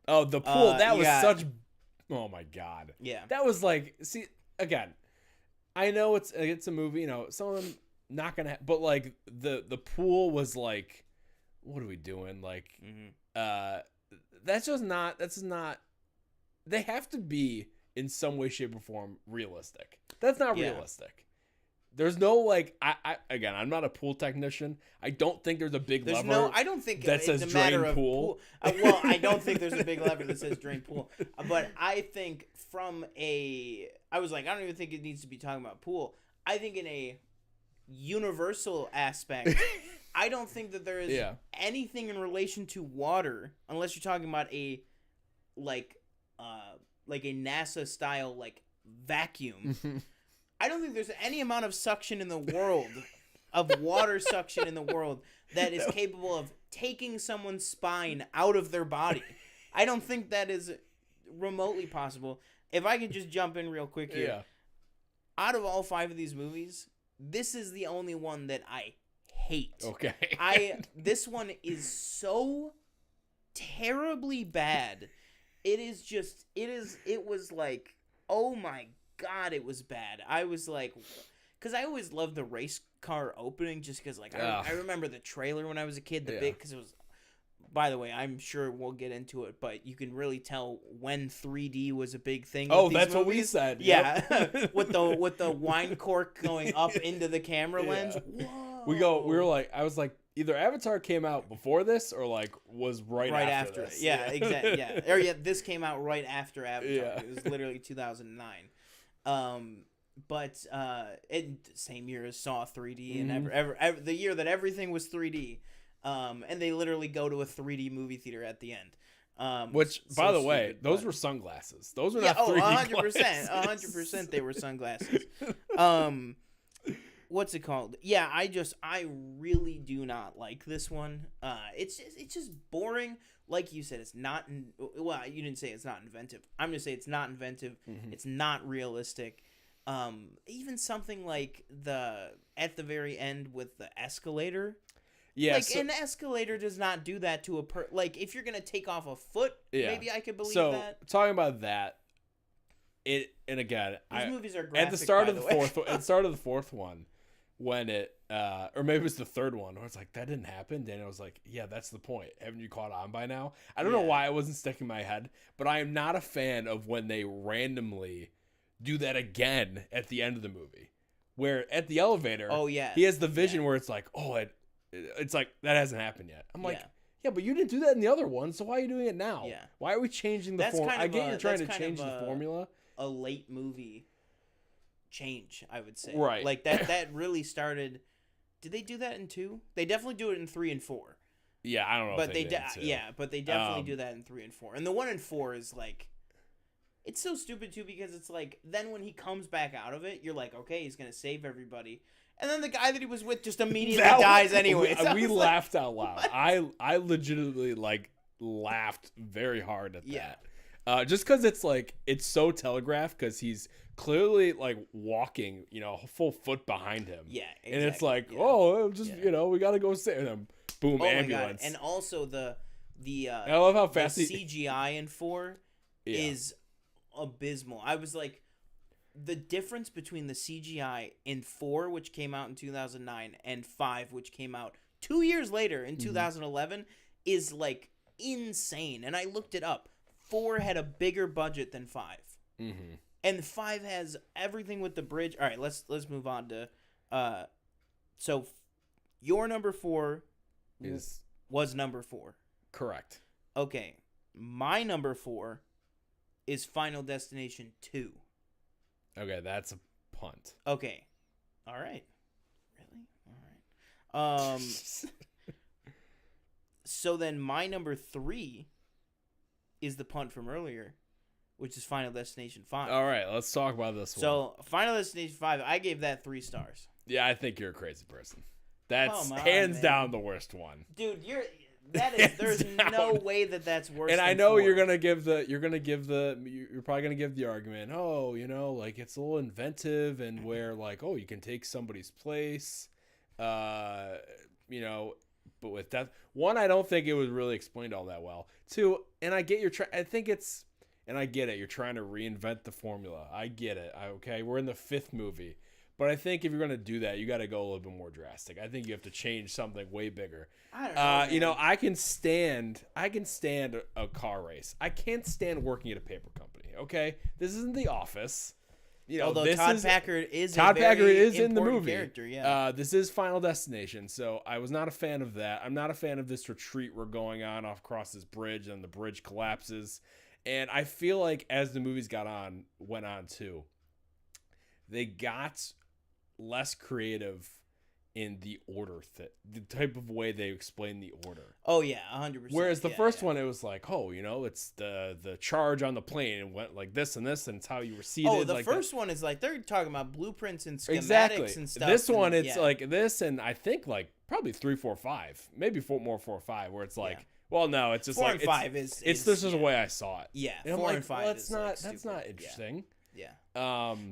Oh, the pool. That was such... Oh, my God. Yeah. That was like... See, again, I know it's a movie. Some of them not going to... But, like, the pool was like... What are we doing? Like, that's just not... That's not... They have to be, in some way, shape, or form, realistic. That's not realistic. There's no, like, again, I'm not a pool technician. I don't think there's a big lever. I don't think that says drain pool. Well, I don't think there's a big lever that says drain pool. But I think I was like, I don't even think it needs to be talking about pool. I think in a universal aspect, I don't think that there is anything in relation to water, unless you're talking about a NASA style, like, vacuum. I don't think there's any amount of suction in the world, of water suction in the world, that is capable of taking someone's spine out of their body. I don't think that is remotely possible. If I could just jump in real quick here. Yeah. Out of all 5 of these movies, this is the only one that I hate. Okay. This one is so terribly bad. It was like, oh my God, it was bad. I was like, because I always loved the race car opening just because, like, I remember the trailer when I was a kid, because it was, by the way, I'm sure we'll get into it, but you can really tell when 3D was a big thing. Oh, with these that's movies. what we said. Yeah. Yep. with the wine cork going up into the camera lens. Whoa. We were like, I was like, either Avatar came out before this or like was right after this. Yeah, exactly. Yeah. Or this came out right after Avatar. Yeah. It was literally 2009. But same year as Saw 3D and the year that everything was 3D. And they literally go to a 3D movie theater at the end. Which, by the way, those were sunglasses. Those were not 3D 100%. 100% they were sunglasses. What's it called? Yeah, I really do not like this one. It's just boring. Like you said, it's not. Well, you didn't say it's not inventive. I'm gonna say it's not inventive. Mm-hmm. It's not realistic. Even something like at the very end with the escalator. Yeah, like an escalator does not do that to like if you're gonna take off a foot, maybe I could believe that. So talking about that, these movies are graphic, at the start of the fourth. At the start of the fourth one, when it or maybe it was the third one where it's like that didn't happen. Daniel was like, "Yeah, that's the point. Haven't you caught on by now?" I don't know why it wasn't sticking in my head, but I am not a fan of when they randomly do that again at the end of the movie, where at the elevator, he has the vision where it's like, it's like that hasn't happened yet. I'm like, yeah, but you didn't do that in the other one, so why are you doing it now? Yeah. Why are we changing the formula? I get you're trying to change the formula. A late movie change, I would say. Right. Like that really started. Did they do that in 2? They definitely do it in 3 and 4. Yeah, I don't know. But if they did but they definitely do that in 3 and 4. And the one in 4 is like, it's so stupid too because it's like then when he comes back out of it, you're like, okay, he's gonna save everybody. And then the guy that he was with just immediately dies anyway. We laughed out loud. What? I legitimately laughed very hard at that. Just because it's like it's so telegraphed because he's clearly like walking, a full foot behind him. Yeah, exactly. And it's like, we gotta go save him. Boom, ambulance. And also the I love how fast the CGI in 4 is abysmal. I was like, the difference between the CGI in 4, which came out in 2009, and 5, which came out 2 years later in 2011, is like insane. And I looked it up. 4 had a bigger budget than 5, and 5 has everything with the bridge. All right, let's move on to. So, your number 4 was number 4. Correct. Okay, my number 4 is Final Destination 2. Okay, that's a punt. Okay. All right. Really? All right. So then my number 3 is the punt from earlier, which is Final Destination 5. All right, let's talk about this one. So Final Destination 5, I gave that 3 stars. Yeah, I think you're a crazy person. That's hands down the worst one. Dude, there's no way that's worse. And than I know 4. you're probably gonna give the argument, like it's a little inventive and where like, you can take somebody's place, but with that one, I don't think it was really explained all that well. 2, and I get you're trying to reinvent the formula. I get it. Okay, we're in the 5th movie. But I think if you're going to do that, you got to go a little bit more drastic. I think you have to change something way bigger. I don't know. I can stand a car race. I can't stand working at a paper company. Okay, this isn't The Office. Although Todd Packard is in the movie. Character, yeah. This is Final Destination, so I was not a fan of that. I'm not a fan of this retreat we're going on across this bridge, and the bridge collapses. And I feel like as the movies went on too, they got less creative in the order the type of way they explain the order. Oh yeah, 100%. Whereas the first one, it was like, oh, it's the charge on the plane and went like this and this, and it's how you were seated. Oh, the like first one is like they're talking about blueprints and schematics exactly. and stuff. This one, it's like this, and I think like probably 3, 4, 5, maybe 4 more 4, 5, where it's like, well, no, it's just 4 like and 5 is this is the way I saw it. Yeah, and 4 like, and 5 well, is that's not interesting. Yeah.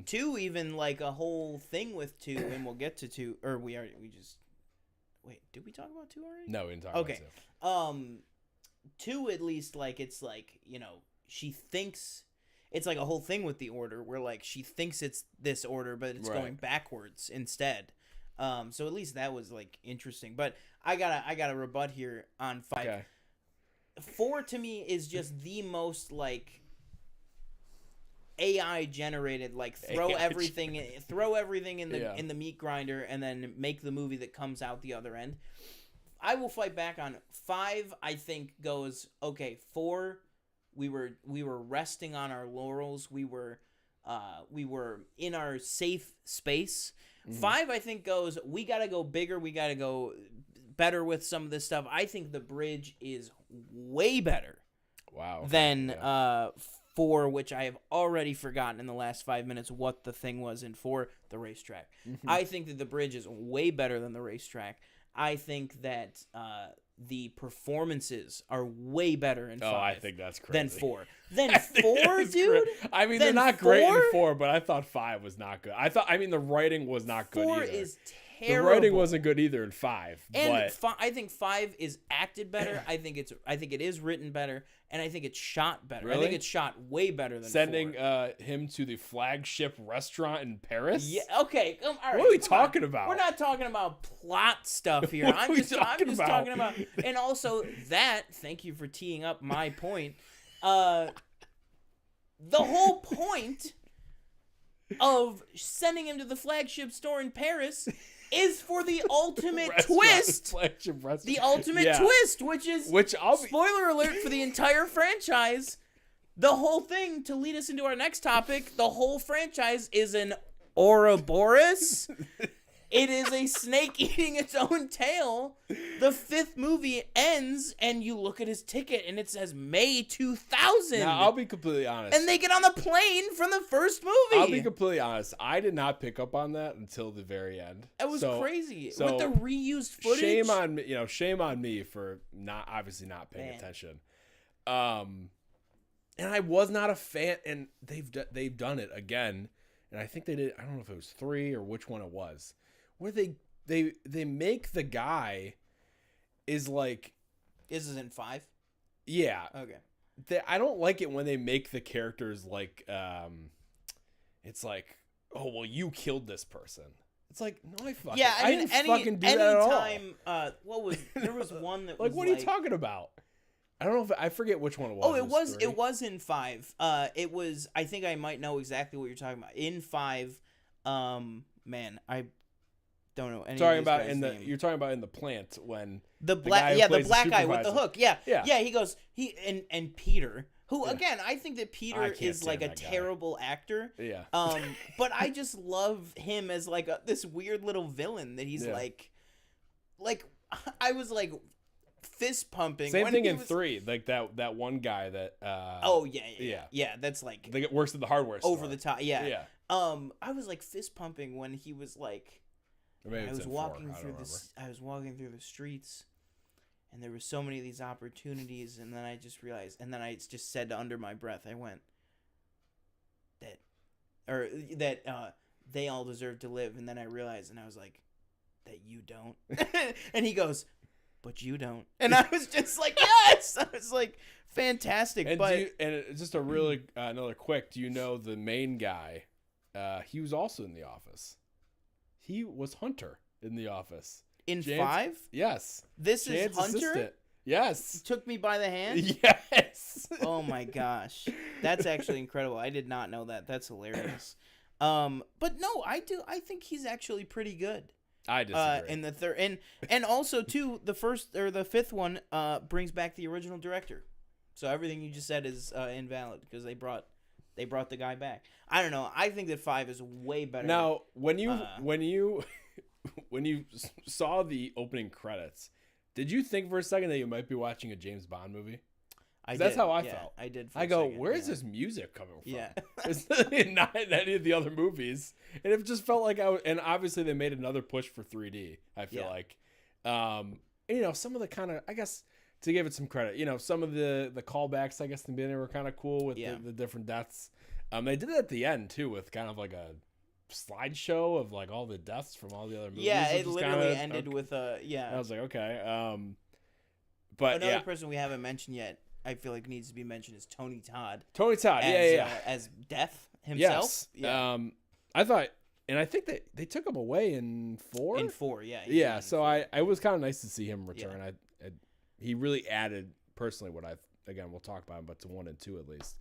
2, even like a whole thing with 2, and we'll get to 2, or we just wait. Did we talk about 2 already? No, we didn't talk about 2. 2 at least, like it's like she thinks it's like a whole thing with the order where like she thinks it's this order, but it's going backwards instead. So at least that was like interesting. But I gotta rebut here on 5. Okay. 4 to me is just the most like AI generated, like throw everything in the meat grinder and then make the movie that comes out the other end. I will fight back on 5. I think goes okay. 4, we were resting on our laurels. We were in our safe space. 5, I think goes, we gotta go bigger. We gotta go better with some of this stuff. I think the bridge is way better. Wow. Than 4, which I have already forgotten in the last 5 minutes what the thing was in 4, the racetrack. I think that the bridge is way better than the racetrack. I think that the performances are way better in 5. Oh, I think that's crazy. Than 4. Than 4, dude? I mean, they're not great in 4, but I thought 5 was not good. I mean, the writing was not good 4 either. Is terrible. The writing wasn't good either in 5. And I think 5 is acted better. I think it is written better, and I think it's shot better. Really? I think it's shot way better than sending 4. Him to the flagship restaurant in Paris. Yeah. Okay. All right. What are we talking about? We're not talking about plot stuff here. I'm just talking about. And also that. Thank you for teeing up my point. The whole point of sending him to the flagship store in Paris is for the ultimate twist. The ultimate twist, which spoiler alert for the entire franchise. The whole thing, to lead us into our next topic, the whole franchise is an Ouroboros. It is a snake eating its own tail. The 5th movie ends, and you look at his ticket, and it says May 2000. Now, I'll be completely honest. And they get on the plane from the first movie. I'll be completely honest. I did not pick up on that until the very end. It was crazy. With the reused footage. Shame on me for not paying attention. And I was not a fan, and they've done it again. And I think they did. I don't know if it was 3 or which one it was. Where they make the guy is like... Is this in 5? Yeah. Okay. I don't like it when they make the characters like... it's like, oh, well, you killed this person. It's like, no, I didn't fucking do that at all. There was one that like, was what are you talking about? I don't know I forget which one it was. Oh, it was in 5. It was, I think I might know exactly what you're talking about. In 5, man, I don't know any you're talking about in the plant when the black guy with the hook. Yeah. He goes, and Peter, who again, I think that Peter is like a terrible actor. Yeah. But I just love him as like this weird little villain that he's like I was like fist pumping. Same thing in 3, like that one guy that. Yeah. That's like works at the hardware store. Over the top. Yeah. I was like fist pumping when he was like. I was walking through the streets, and there were so many of these opportunities, and then I just realized, and then I just said under my breath, I went, that they all deserve to live, and then I realized, and I was like, that you don't, and he goes, but you don't, and I was just like, yes, I was like, fantastic. And just a really another quick, do you know the main guy? He was also in The Office. He was Hunter in The Office. In 5? Yes. This is Hunter? Assistant. Yes. He took me by the hand? Yes. Oh my gosh. That's actually incredible. I did not know that. That's hilarious. But no, I think he's actually pretty good. I disagree. In the third and also too, the 5th one brings back the original director. So everything you just said is invalid because they brought the guy back. I don't know. I think that 5 is way better. Now, when you when you saw the opening credits, did you think for a second that you might be watching a James Bond movie? That's how I felt. I did. I go, where is this music coming from? Yeah. It's not in any of the other movies. And it just felt like and obviously they made another push for 3D, I feel like. Some of the kind of, I guess, to give it some credit, some of the callbacks, I guess, in the beginning were kind of cool with the different deaths. They did it at the end, too, with kind of like a slideshow of like all the deaths from all the other movies. Yeah, it literally ended with a, I was like, okay. But another person we haven't mentioned yet, I feel like needs to be mentioned is Tony Todd. Tony Todd, as Death himself. Yes. Yeah. I thought, and I think that they took him away in 4. In 4, yeah. Yeah. So I was kind of nice to see him return. Yeah. He really added personally what we'll talk about him, but to 1 and 2 at least.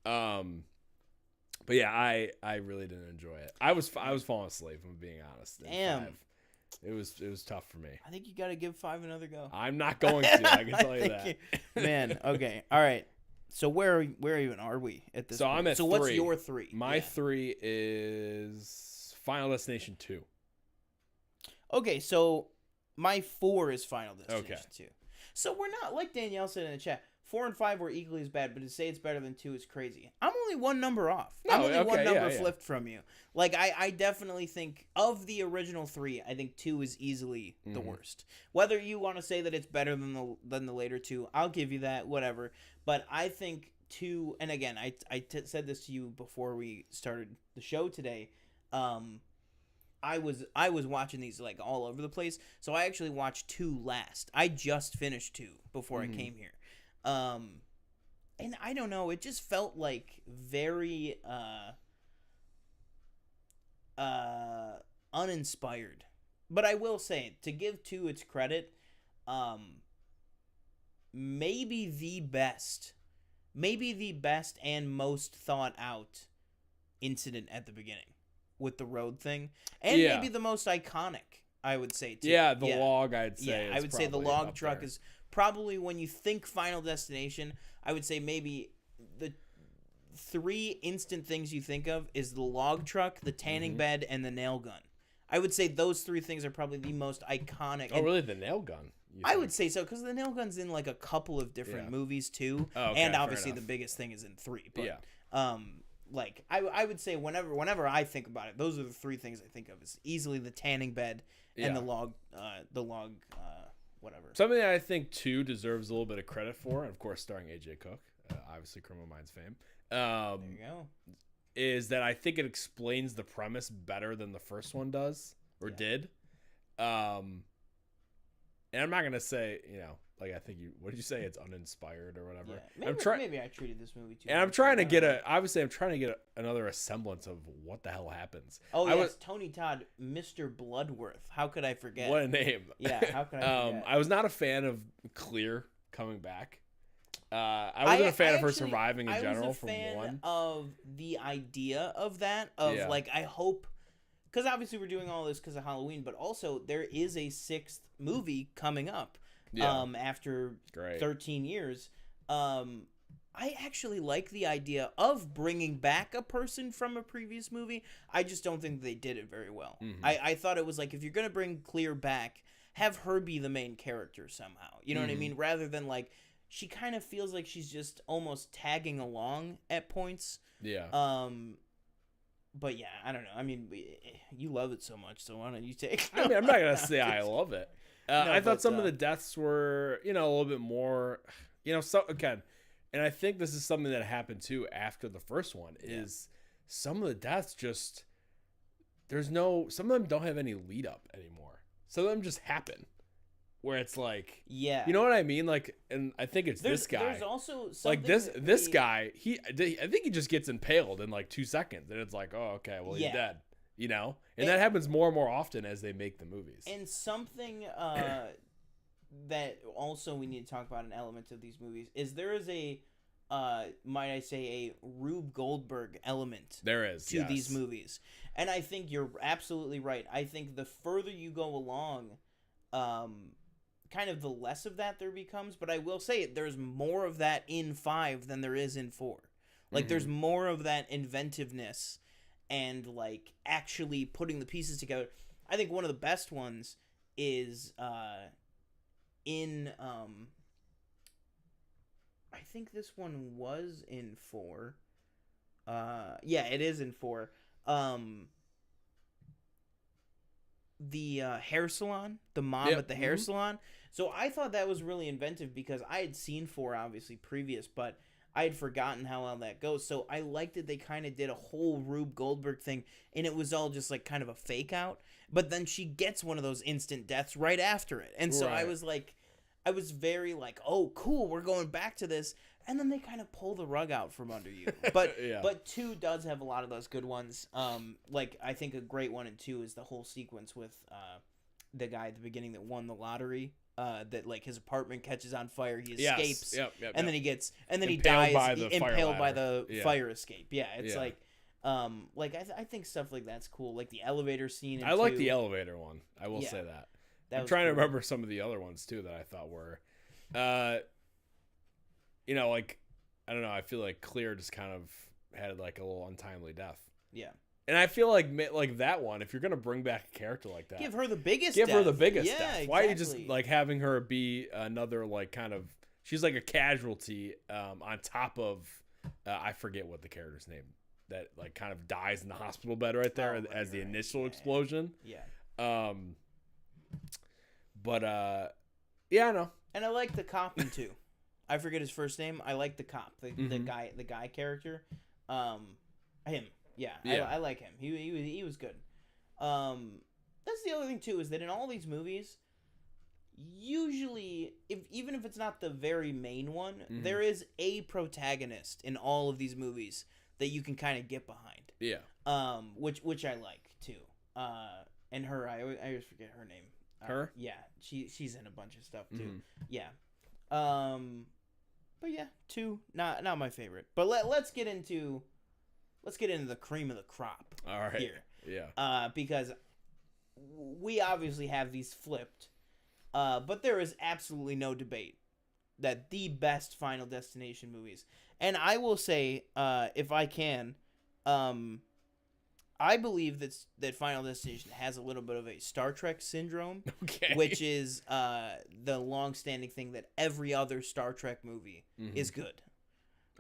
But yeah, I really didn't enjoy it. I was falling asleep, if I'm being honest. Damn. 5. It was tough for me. I think you got to give 5 another go. I'm not going to. I can tell you that. Man, okay. All right. So where even are we at this point? I'm at 3. What's your 3? My 3 is Final Destination 2. Okay, so my 4 is Final Destination 2. So we're not, like Danielle said in the chat, 4 and 5 were equally as bad, but to say it's better than 2 is crazy. I'm only one number off. I'm only one number flipped from you. Like, I definitely think, of the original 3, I think 2 is easily the worst. Whether you want to say that it's better than the later 2, I'll give you that, whatever. But I think 2, and again, I said this to you before we started the show today, I was watching these like all over the place, so I actually watched 2 last. I just finished 2 before I came here. And I don't know, it just felt like very uninspired. But I will say, to give 2 its credit, maybe the best and most thought out incident at the beginning with the road thing, and maybe the most iconic, I would say too. Yeah, the log, I'd say. Yeah, I would say the log truck is probably, when you think Final Destination, I would say maybe the 3 instant things you think of is the log truck, the tanning bed, and the nail gun. I would say those 3 things are probably the most iconic. Oh, really? The nail gun? I would say so, because the nail gun's in like a couple of different movies too, and obviously the biggest thing is in 3. But like I would say whenever I think about it, those are the 3 things I think of is easily the tanning bed and the log whatever. Something that I think 2 deserves a little bit of credit for, and of course starring AJ Cook, obviously Criminal Minds fame. There you go. Is that I think it explains the premise better than the first one does or did. And I'm not gonna say, like, I think what did you say? It's uninspired or whatever. Yeah. Maybe I treated this movie too. And I'm trying to get another semblance of what the hell happens. Oh, yes, Tony Todd, Mr. Bloodworth. How could I forget? What a name. Yeah, how could I forget? I was not a fan of Clear coming back. I wasn't a fan of her surviving in general from 1. I was a fan of the idea of that, like, I hope, because obviously we're doing all this because of Halloween, but also there is a 6th movie coming up. After 13 years. I actually like the idea of bringing back a person from a previous movie. I just don't think they did it very well. I thought it was like, if you're going to bring Clear back, have her be the main character somehow. You know what I mean? Rather than like, she kind of feels like she's just almost tagging along at points. Yeah. But yeah, I don't know. I mean, you love it so much, so why don't you take... I mean, I'm not going to say I love it. I thought some of the deaths were, a little bit more, again, and I think this is something that happened too after the first one, is some of the deaths just, some of them don't have any lead up anymore. Some of them just happen, where it's like, you know what I mean? Like, and I think it's this guy. There's also something like this guy, I think he just gets impaled in like 2 seconds, and it's like, oh, okay, well, he's dead. And that happens more and more often as they make the movies. And something that also we need to talk about, an element of these movies, is there is a, might I say, a Rube Goldberg element to these movies. And I think you're absolutely right. I think the further you go along, kind of the less of that there becomes. But I will say there's more of that in 5 than there is in 4. Like, there's more of that inventiveness and like actually putting the pieces together. I think one of the best ones is in I think this one was in 4. Yeah, it is in 4. The hair salon, the mom at the hair salon. So I thought that was really inventive because I had seen 4 obviously previous, but I had forgotten how well that goes. So I liked that they kind of did a whole Rube Goldberg thing, and it was all just like kind of a fake out. But then she gets one of those instant deaths right after it, and so Right. I was very like, oh, cool, we're going back to this. And then they kind of pull the rug out from under you. But Yeah. but 2 does have a lot of those good ones. Like I think a great one in 2 is the whole sequence with the guy at the beginning that won the lottery. That like his apartment catches on fire, he escapes, Yep, and then he gets, and then Impaled he by dies the fire impaled by ladder. the fire escape. Yeah, it's Yeah. like I think stuff like that's cool. Like the elevator scene. I like the elevator one. I will say that. I'm trying to remember some of the other ones too that I thought were, like, I don't know. I feel like Clear just kind of had like a little untimely death. Yeah. And I feel like that one, if you're gonna bring back a character like that, give her the biggest death. Yeah, Why exactly. are you just like having her be another like kind of, she's like a casualty on top of I forget what the character's name that like kind of dies in the hospital bed right there as the initial explosion. Yeah. But yeah, I know. And I like the cop in 2. I forget his first name. I like the cop, the guy character. Him. Yeah. I like him. He was good. That's the other thing too, is that in all these movies, usually even if it's not the very main one, there is a protagonist in all of these movies that you can kind of get behind. Yeah. Which I like too. And her, I always forget her name. Her? Yeah, she's in a bunch of stuff too. Yeah. But yeah, 2 not my favorite. But let's get into the cream of the crop. All right. Here. Yeah. Because we obviously have these flipped. But there is absolutely no debate that the best Final Destination movies. And I will say, if I can, I believe that Final Destination has a little bit of a Star Trek syndrome, which is the long-standing thing that every other Star Trek movie is good.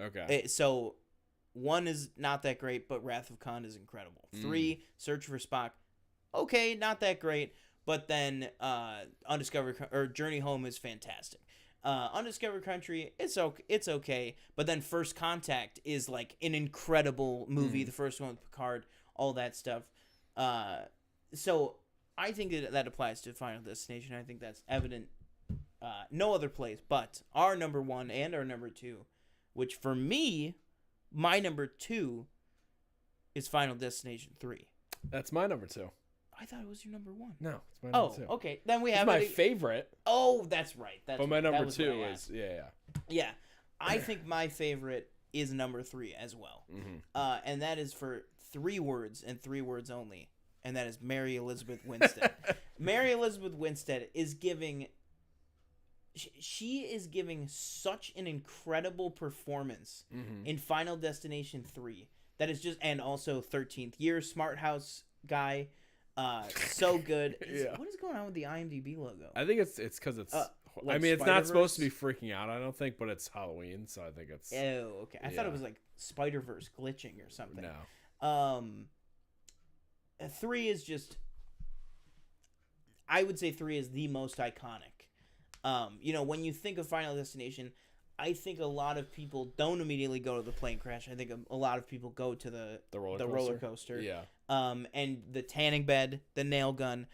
Okay. So 1 is not that great, but Wrath of Khan is incredible. 3, Search for Spock, okay, not that great, but then Journey Home is fantastic. Undiscovered Country, it's okay, but then First Contact is like an incredible movie. The first one with Picard, all that stuff. So I think that applies to Final Destination. I think that's evident. No other place, but our number 1 and our number 2, which for me, my number 2 is Final Destination 3. That's my number 2. I thought it was your number 1. No, it's my number 2. Oh, okay. Then we have my favorite. Oh, that's right. But my number 2 is Yeah. I think my favorite is number 3 as well. And that is for 3 words and 3 words only. And that is Mary Elizabeth Winstead. Mary Elizabeth Winstead is giving... She is giving such an incredible performance in Final Destination 3. That is just... And also 13th Year, Smart House guy. So good. What is going on with the IMDb logo? I think it's because it's... like I mean, it's not supposed to be freaking out, I don't think, but it's Halloween, so I think it's... Oh, okay. I thought it was like Spider-Verse glitching or something. No. 3 is just... I would say 3 is the most iconic. When you think of Final Destination, I think a lot of people don't immediately go to the plane crash. I think a lot of people go to the roller coaster. Yeah. And the tanning bed, the nail gun,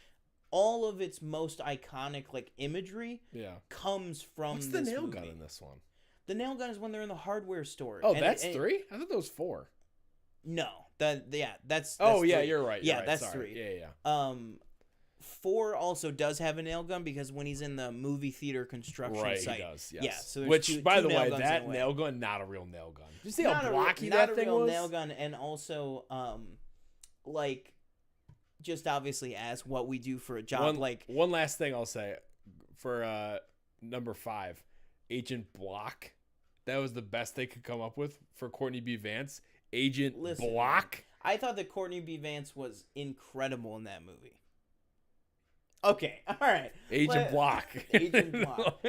all of its most iconic like imagery comes from What's this the nail movie. gun in this one? The nail gun is when they're in the hardware store. Oh, that's 3? I thought that was 4. No. That's oh, 3. yeah, you're right. That's Sorry. 3. Yeah. 4 also does have a nail gun because when he's in the movie theater construction site. He does, yes. Yeah, so which, by the way, that nail gun, not a real nail gun. Did you see how blocky that thing was? Not a real nail gun, and also, just obviously as what we do for a job. One last thing I'll say for number 5, Agent Block. That was the best they could come up with for Courtney B. Vance. Agent Block. I thought that Courtney B. Vance was incredible in that movie. Okay, all right. Agent Block. Agent Block.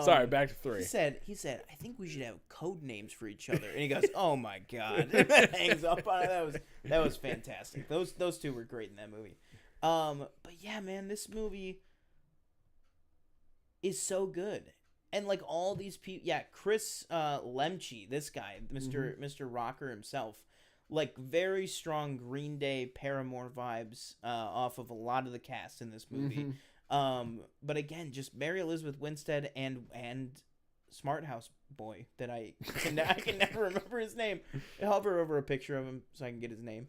Sorry, back to 3. He said, I think we should have code names for each other. And he goes, oh my god. Hangs up on it. That was fantastic. Those two were great in that movie. But yeah, man, this movie is so good. And like all these people, yeah, Chris Lemche, this guy, Mr. Rocker himself, like very strong Green Day, Paramore vibes off of a lot of the cast in this movie. But again, just Mary Elizabeth Winstead and Smart House Boy that I can never remember his name. I hover over a picture of him so I can get his name.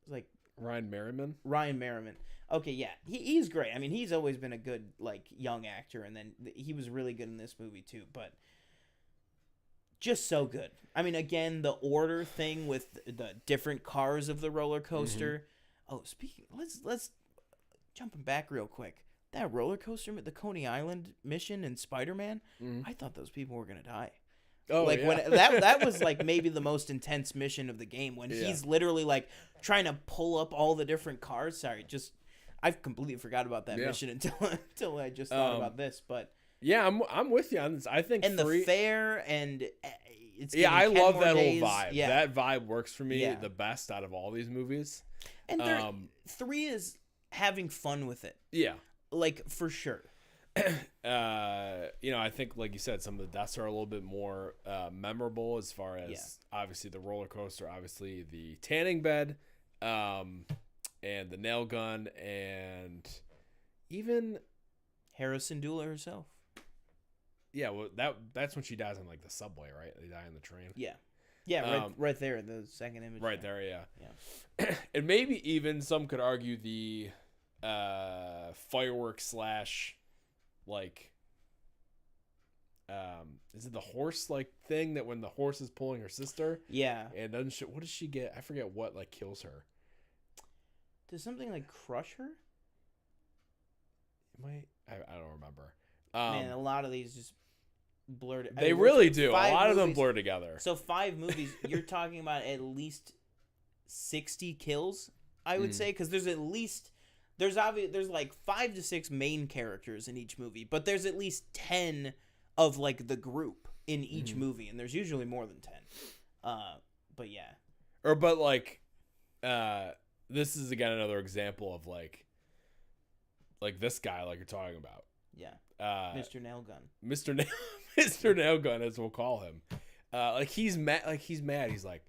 It's like Ryan Merriman. Okay, yeah, he's great. I mean, he's always been a good like young actor, and then he was really good in this movie too. But just so good. I mean, again, the order thing with the different cars of the roller coaster. Oh, speaking, let's jumping back real quick. That roller coaster, the Coney Island mission in Spider-Man. I thought those people were gonna die. Oh, like yeah. when that was like maybe the most intense mission of the game when he's literally like trying to pull up all the different cars. Sorry, I completely forgot about that mission until I just thought about this. But yeah, I'm with you on this. I think the fair and it's I love that days. whole vibe. Yeah. That vibe works for me the best out of all these movies. And 3 is having fun with it. Yeah, like for sure. I think like you said, some of the deaths are a little bit more memorable as far as obviously the roller coaster, obviously the tanning bed, and the nail gun, and even Harrison Dula herself. Yeah, well, that's when she dies on like the subway, right? They die on the train. Yeah, right there, the second image. Right there, yeah. And maybe even some could argue the fireworks / like is it the horse like thing that when the horse is pulling her sister? Yeah. And doesn't she, what does she get? I forget what like kills her. Does something like crush her? I don't remember. Man, a lot of these just blurred. They really do. A lot of them blur together. So 5 movies, you're talking about at least 60 kills, I would say, because there's like 5 to 6 main characters in each movie, but there's at least 10 of like the group in each movie, and there's usually more than 10. But yeah. But like, this is again another example of like this guy like you're talking about. Yeah. Mr. Nailgun. Mr. Nailgun, as we'll call him. Like he's mad. He's like,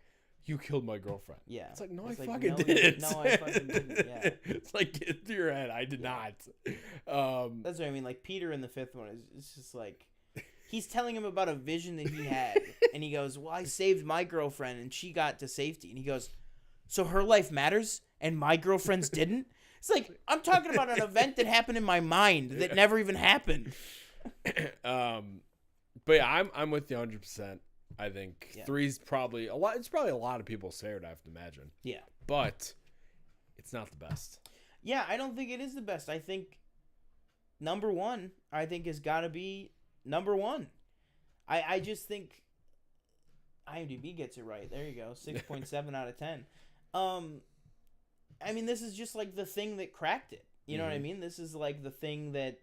you killed my girlfriend. Yeah. It's like, no, it's I like, fucking didn't. No, I fucking didn't. Yeah. It's like, get through your head. I did not. That's what I mean. Like Peter in the 5th one it's just like, he's telling him about a vision that he had, and he goes, "Well, I saved my girlfriend, and she got to safety." And he goes, "So her life matters, and my girlfriend's didn't?" It's like, I'm talking about an event that happened in my mind that never even happened. But yeah, I'm with you 100%. I think 3's probably a lot. It's probably a lot of people's favorite, I have to imagine. Yeah. But it's not the best. Yeah, I don't think it is the best. I think number 1, has got to be number 1. I just think IMDb gets it right. There you go. 6.7 out of 10. I mean, this is just like the thing that cracked it. You know what I mean? This is like the thing that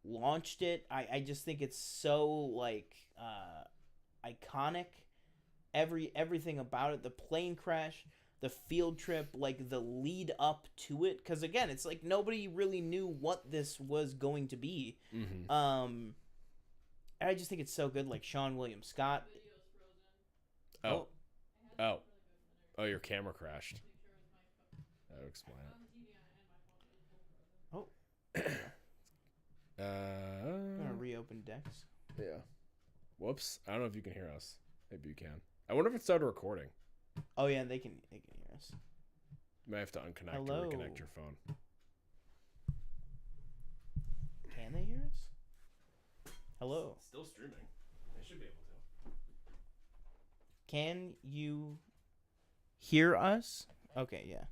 launched it. I just think it's so like iconic. Everything about it, the plane crash, the field trip, like the lead up to it, because again, it's like nobody really knew what this was going to be. And I just think it's so good. Like Sean William Scott. Oh, your camera crashed. That would explain it. Oh. I'm gonna reopen Dex. Yeah. Whoops. I don't know if you can hear us. Maybe you can. I wonder if it started recording. Oh yeah, they can hear us. You might have to unconnect or reconnect your phone. Can they hear us? Hello. Still streaming. They should be able to. Can you hear us? Okay, yeah.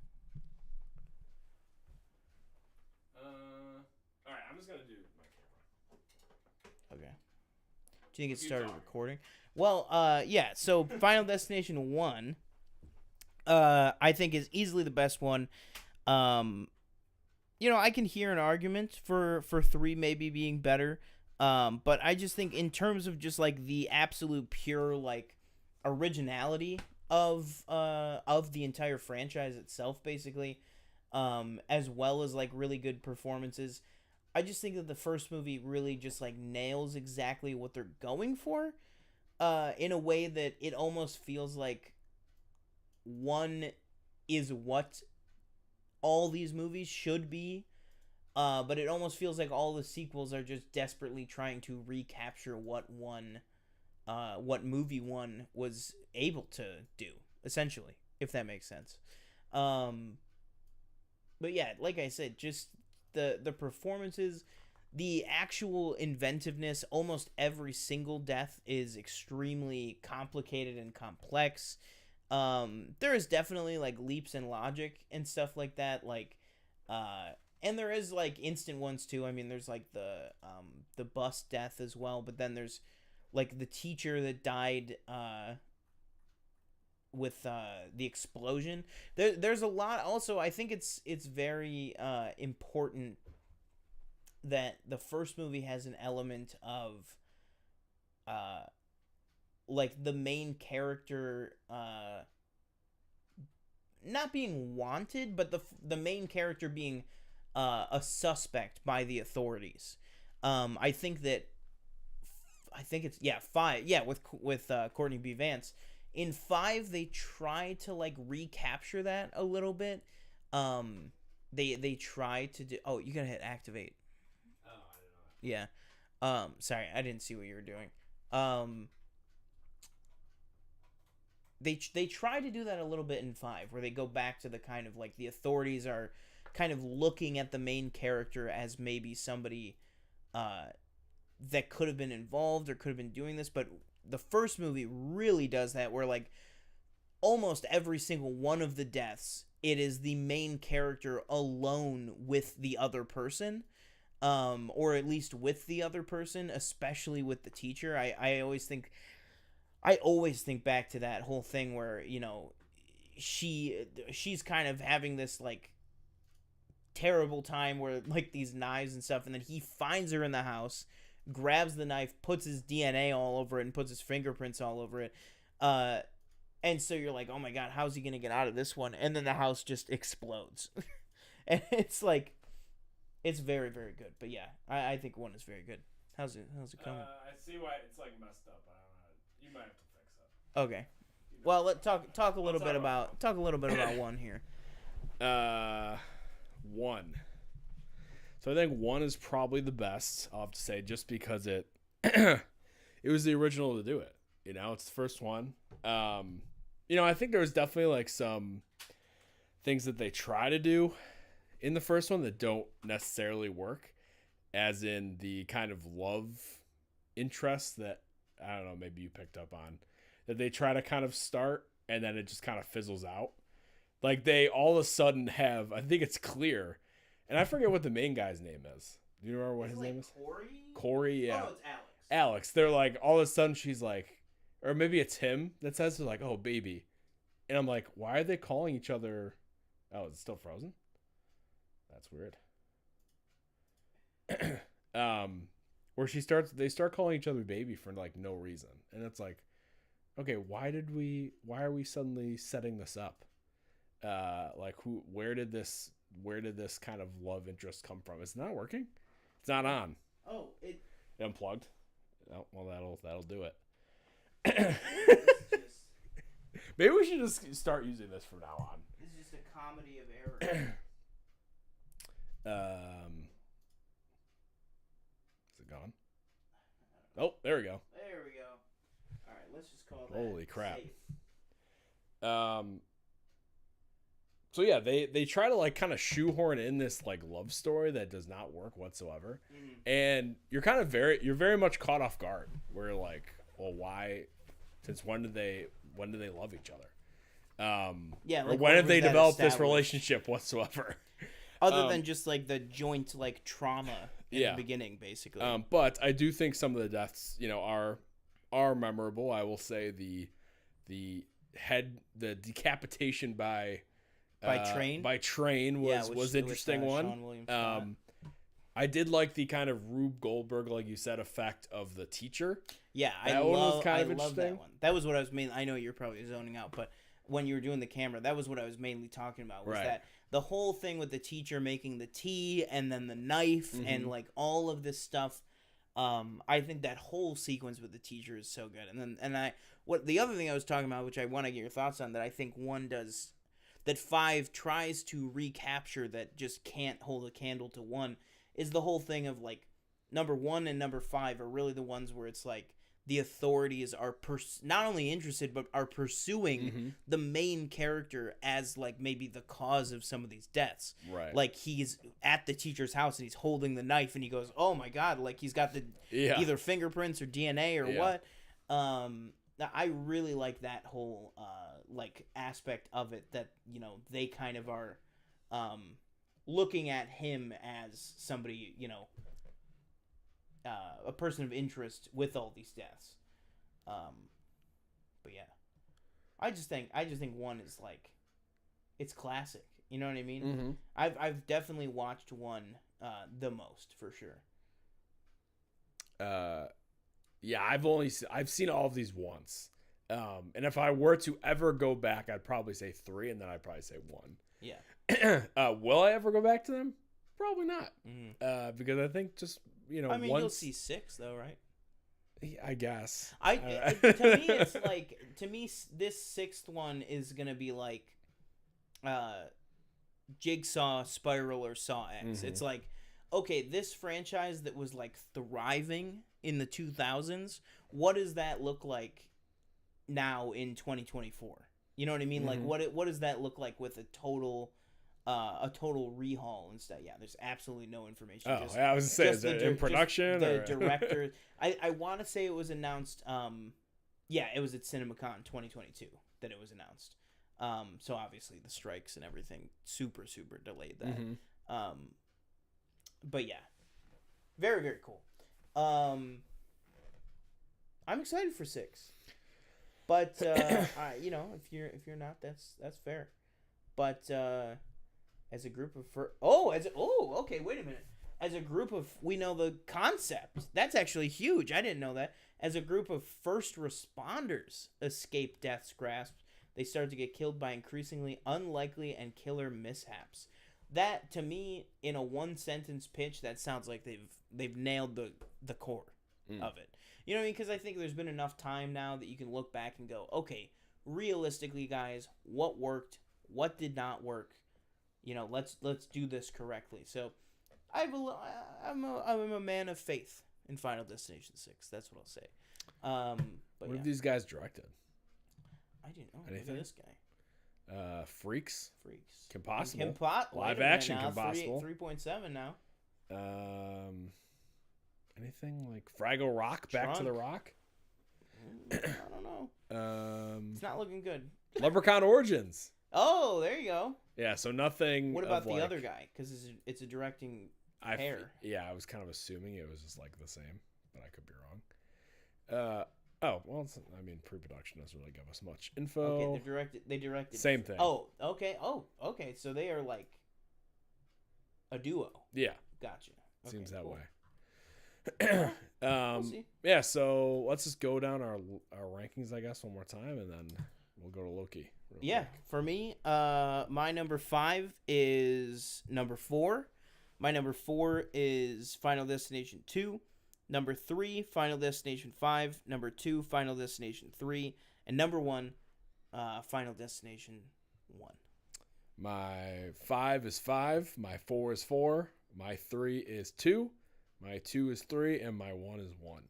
All right, I'm just gonna do my camera. Okay. Do you think it started recording? Well, yeah. So Final Destination 1, I think is easily the best one. I can hear an argument for 3 maybe being better. But I just think in terms of just like the absolute pure like originality of the entire franchise itself, basically, as well as like really good performances, I just think that the first movie really just like nails exactly what they're going for, in a way that it almost feels like one is what all these movies should be. But it almost feels like all the sequels are just desperately trying to recapture what movie one was able to do, essentially, if that makes sense. But yeah, like I said, just the performances, the actual inventiveness. Almost every single death is extremely complicated and complex. There is definitely like leaps in logic and stuff like that, like and there is like instant ones too. I mean, there's like the bus death as well, but then there's like the teacher that died with the explosion. There's a lot. Also, I think it's very important that the first movie has an element of like the main character not being wanted, but the main character being a suspect by the authorities. I think it's 5. Yeah, with Courtney B. Vance. In 5, they try to like recapture that a little bit. They try to do. Oh, you gotta hit activate. Oh, I didn't know that. Yeah. Sorry, I didn't see what you were doing. They try to do that a little bit in 5, where they go back to the kind of like the authorities are kind of looking at the main character as maybe somebody that could have been involved or could have been doing this. But the first movie really does that, where like almost every single one of the deaths, it is the main character alone with the other person, or at least with the other person, especially with the teacher. I always think back to that whole thing where, she's kind of having this like terrible time where like these knives and stuff, and then he finds her in the house, grabs the knife, puts his DNA all over it, and puts his fingerprints all over it, and so you're like, oh my god, how's he gonna get out of this one? And then the house just explodes. And it's like, it's very, very good. But yeah, I think 1 is very good. How's it coming? I see why it's like messed up. I don't know. You might have to fix it. Okay. Well, let's talk a little bit about 1 here. 1. So I think 1 is probably the best, I'll have to say, just because it was the original to do it. It's the first one. I think there was definitely like some things that they try to do in the first one that don't necessarily work, as in the kind of love interest that, I don't know, maybe you picked up on, that they try to kind of start and then it just kind of fizzles out. Like they all of a sudden have, I think it's clear, and I forget what the main guy's name is. Do you remember what his name is? Corey, yeah. Oh, it's Alex. Alex. They're like, all of a sudden she's like, or maybe it's him that says, they're like, oh, baby. And I'm like, why are they calling each other? Oh, it's still frozen? That's weird. Where they start calling each other baby for like no reason. And it's like, okay, why are we suddenly setting this up? Like where did this kind of love interest come from? It's not working. It's not on. Oh, it unplugged. Oh, well, that'll do it. Maybe we should just start using this from now on. This is just a comedy of errors. Is it gone? Oh, there we go. There we go. All right, let's just call that. Holy crap. Safe. So yeah, they try to like kind of shoehorn in this like love story that does not work whatsoever, and you're very much caught off guard. Where you're like, well, why? Since when did they love each other? Yeah. Or Like, when have they developed this established? relationship whatsoever? Other than just like the joint like trauma in the beginning, basically. But I do think some of the deaths, are memorable. I will say the decapitation by By Train was interesting one. Sean William Scott. I did like the kind of Rube Goldberg, like you said, effect of the teacher. Yeah, I love that one. That was what I was mainly. I know you're probably zoning out, but when you were doing the camera, that was what I was mainly talking about. Was that the whole thing with the teacher making the tea and then the knife and like all of this stuff. I think that whole sequence with the teacher is so good. What the other thing I was talking about, which I want to get your thoughts on, that I think that 5 tries to recapture that just can't hold a candle to 1, is the whole thing of like number 1 and number 5 are really the ones where it's like the authorities are not only interested but are pursuing the main character as like maybe the cause of some of these deaths. Right. Like he's at the teacher's house and he's holding the knife and he goes, "Oh my God!" Like he's got the either fingerprints or DNA or what. I really like that whole like aspect of it, that they kind of are looking at him as somebody, a person of interest with all these deaths. But yeah, I just think 1 is like, it's classic. You know what I mean? I've definitely watched 1 the most for sure. Yeah, I've seen all of these once. And if I were to ever go back, I'd probably say 3, and then I'd probably say 1. Yeah. Will I ever go back to them? Probably not. Because I think just, once... you'll see 6 though, right? Yeah, I guess. To me, it's like, this 6th one is going to be like Jigsaw, Spiral, or Saw X. It's like, okay, this franchise that was like thriving in the 2000s, what does that look like now in 2024? You know what I mean? Like what does that look like with a total rehaul and stuff? Yeah, there's absolutely no information. I was gonna say, is it in production? The director, I want to say it was announced. It was at CinemaCon 2022 that it was announced. So obviously the strikes and everything super delayed that. But yeah, very, very cool. I'm excited for 6, but if you're not, that's fair. But as a group of okay, wait a minute. As a group of, we know the concept. That's actually huge. I didn't know that. As a group of first responders escape death's grasp, they start to get killed by increasingly unlikely and killer mishaps. That, to me, in a 1-sentence pitch, that sounds like they've nailed the core of it. You know what I mean? Because I think there's been enough time now that you can look back and go, okay, realistically, guys, what worked, what did not work? Let's do this correctly. So, I'm a man of faith in Final Destination 6. That's what I'll say. But what have these guys directed? I didn't know. Anything? Look at this guy. Freaks. Kim Possible. Live action now, Kim Possible. 3.7 now. Anything like Fraggle Rock? Back to the Rock? I don't know. It's not looking good. Leprechaun Origins. Oh, there you go. Yeah, so nothing. What about the other guy? Because it's a directing pair. I was kind of assuming it was just like the same, but I could be wrong. Pre-production doesn't really give us much info. Okay, they directed. Same thing. Oh, okay. Okay. So they are like a duo. Yeah. Gotcha. Okay, seems that cool. way. We'll see. Yeah, so let's just go down our rankings, I guess, one more time, and then we'll go to Loki. Yeah, quick. For me, my number 5 is number 4. My number 4 is Final Destination 2. Number 3, Final Destination 5. Number 2, Final Destination 3. And number 1, Final Destination 1. My 5 is 5. My 4 is 4. My 3 is 2. My 2 is 3. And my 1 is 1.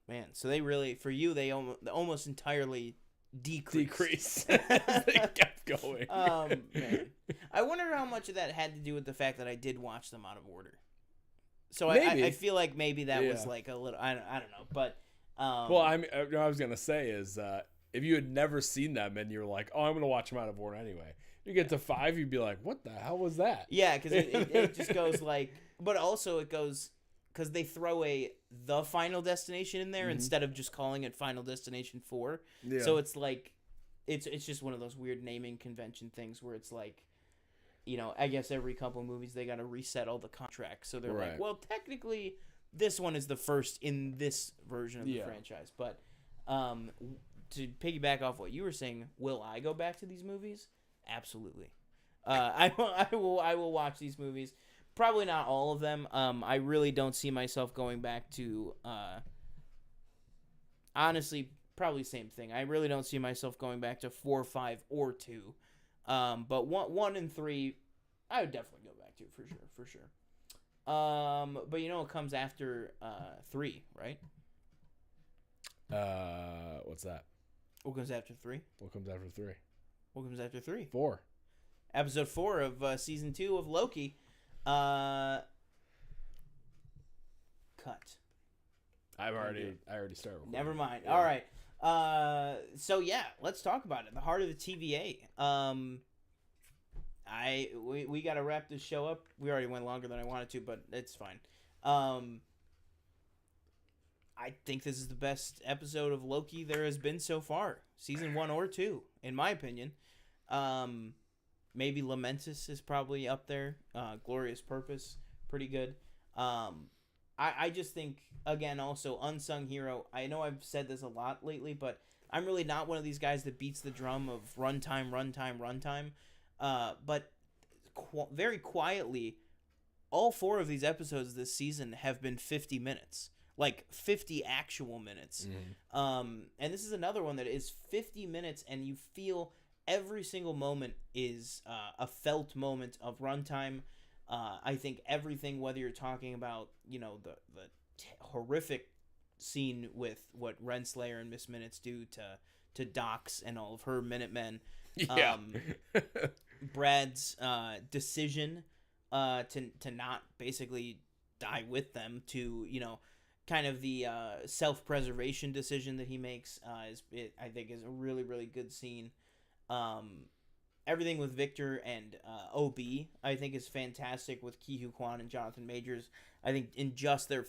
Man, so they really, for you, they almost entirely decrease. They kept going. Man. I wonder how much of that had to do with the fact that I did watch them out of order. So I feel like maybe that was like a little, I don't know, but well, what I was gonna say is if you had never seen them and you're like, oh, I'm gonna watch them out of order anyway, you get to 5, you'd be like, what the hell was that? Yeah, because it just goes like, but also it goes because they throw the Final Destination in there instead of just calling it Final Destination 4. Yeah. So it's like it's just one of those weird naming convention things where it's like, I guess every couple movies they got to reset all the contracts. So they're like, well, technically this one is the first in this version of the franchise. But to piggyback off what you were saying, will I go back to these movies? Absolutely. I will watch these movies. Probably not all of them. I really don't see myself going back to honestly, probably same thing. I really don't see myself going back to 4, 5, or 2. But 1 and 3, I would definitely go back to for sure. But it comes after 3, right? What's that? What comes after 3? What comes after 3? What comes after 3? 4. Episode 4 of season 2 of Loki. Cut. I already started recording. Never mind. Yeah. All right. So yeah, let's talk about it. The heart of the TVA. We got to wrap this show up. We already went longer than I wanted to, but it's fine. I think this is the best episode of Loki there has been so far. Season 1 or 2, in my opinion. Maybe Lamentus is probably up there. Glorious Purpose, pretty good. I just think, again, also, unsung hero. I know I've said this a lot lately, but I'm really not one of these guys that beats the drum of runtime. But very quietly, all 4 of these episodes this season have been 50 minutes. Like 50 actual minutes. Mm-hmm. And this is another one that is 50 minutes, and you feel every single moment is a felt moment of runtime. I think everything, whether you're talking about, the horrific scene with what Renslayer and Miss Minutes do to Dox and all of her Minutemen. Yeah. Brad's decision to not basically die with them, to, kind of the self-preservation decision that he makes I think is a really, really good scene. Everything with Victor and OB, I think, is fantastic with Ki Hu Kwan and Jonathan Majors. I think in just their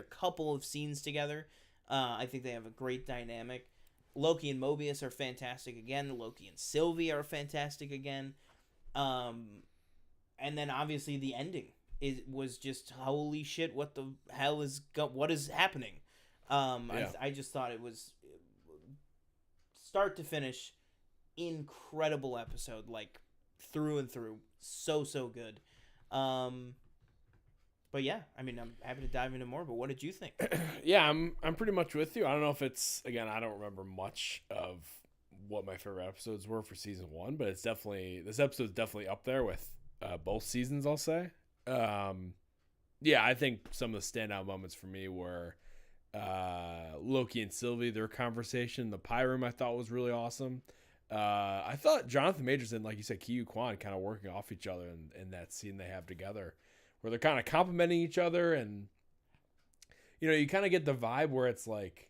couple of scenes together, I think they have a great dynamic. Loki and Mobius are fantastic again. Loki and Sylvie are fantastic again. And then obviously the ending was just, holy shit, what the hell what is happening? I just thought it was start to finish incredible episode, like through and through, so good. But yeah, I mean, I'm happy to dive into more, but what did you think? Yeah, I'm pretty much with you. I don't know if it's, again, I don't remember much of what my favorite episodes were for season 1, but this episode's definitely up there with both seasons, I'll say. Yeah, I think some of the standout moments for me were Loki and Sylvie, their conversation. The Pie Room I thought was really awesome. I thought Jonathan Majors and, like you said, Ki Hu Kwan kind of working off each other in that scene they have together, where they're kind of complimenting each other, and you kind of get the vibe where it's like,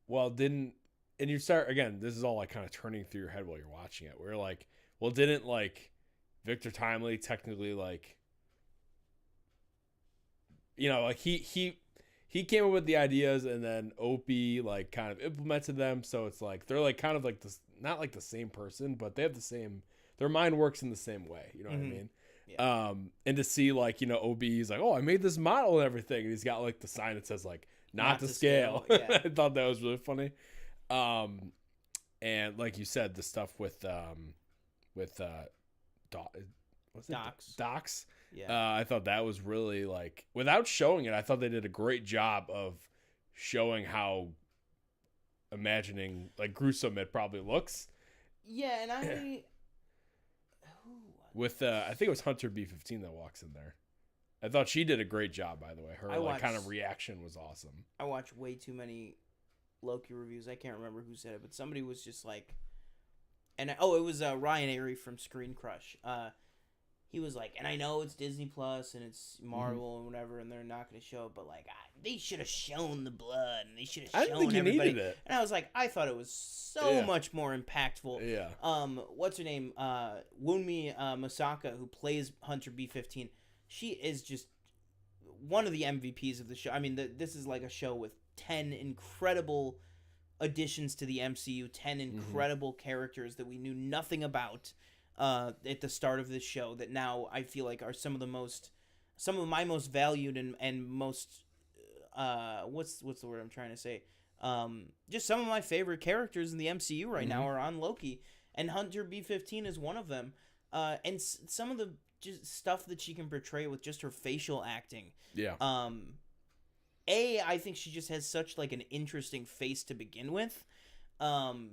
well, and you start, again, this is all like kind of turning through your head while you're watching it, where you're like, well, didn't like Victor Timely technically like, like he came up with the ideas, and then Opie like kind of implemented them, so it's like they're like kind of like this, not like the same person, but they have the same, their mind works in the same way, you know what I mean? Yeah. And to see like, OB, he's like, oh, I made this model and everything, and he's got like the sign that says like not to scale. Yeah. I thought that was really funny. And like you said, the stuff with Dox. Yeah. I thought that was really, like, without showing it, I thought they did a great job of showing how imagining, like, gruesome it probably looks. Yeah, and I think it was Hunter B-15 that walks in there. I thought she did a great job, by the way. Her kind of reaction was awesome. I watch way too many Loki reviews. I can't remember who said it, but somebody was just like, it was Ryan Airy from Screen Crush. He was like, and I know it's Disney Plus and it's Marvel and whatever, and they're not going to show it, but like, they should have shown the blood, and they should have shown everybody. Needed it. And I was like, I thought it was so much more impactful. Yeah. What's her name? Wunmi Masaka, who plays Hunter B-15. She is just one of the MVPs of the show. I mean, this is like a show with 10 incredible additions to the MCU, 10 incredible characters that we knew nothing about at the start of this show that now I feel like are some of my most valued and most what's the word I'm trying to say? Just some of my favorite characters in the MCU right now are on Loki, and Hunter B-15 is one of them. And some of the just stuff that she can portray with just her facial acting. Yeah. I think she just has such like an interesting face to begin with. And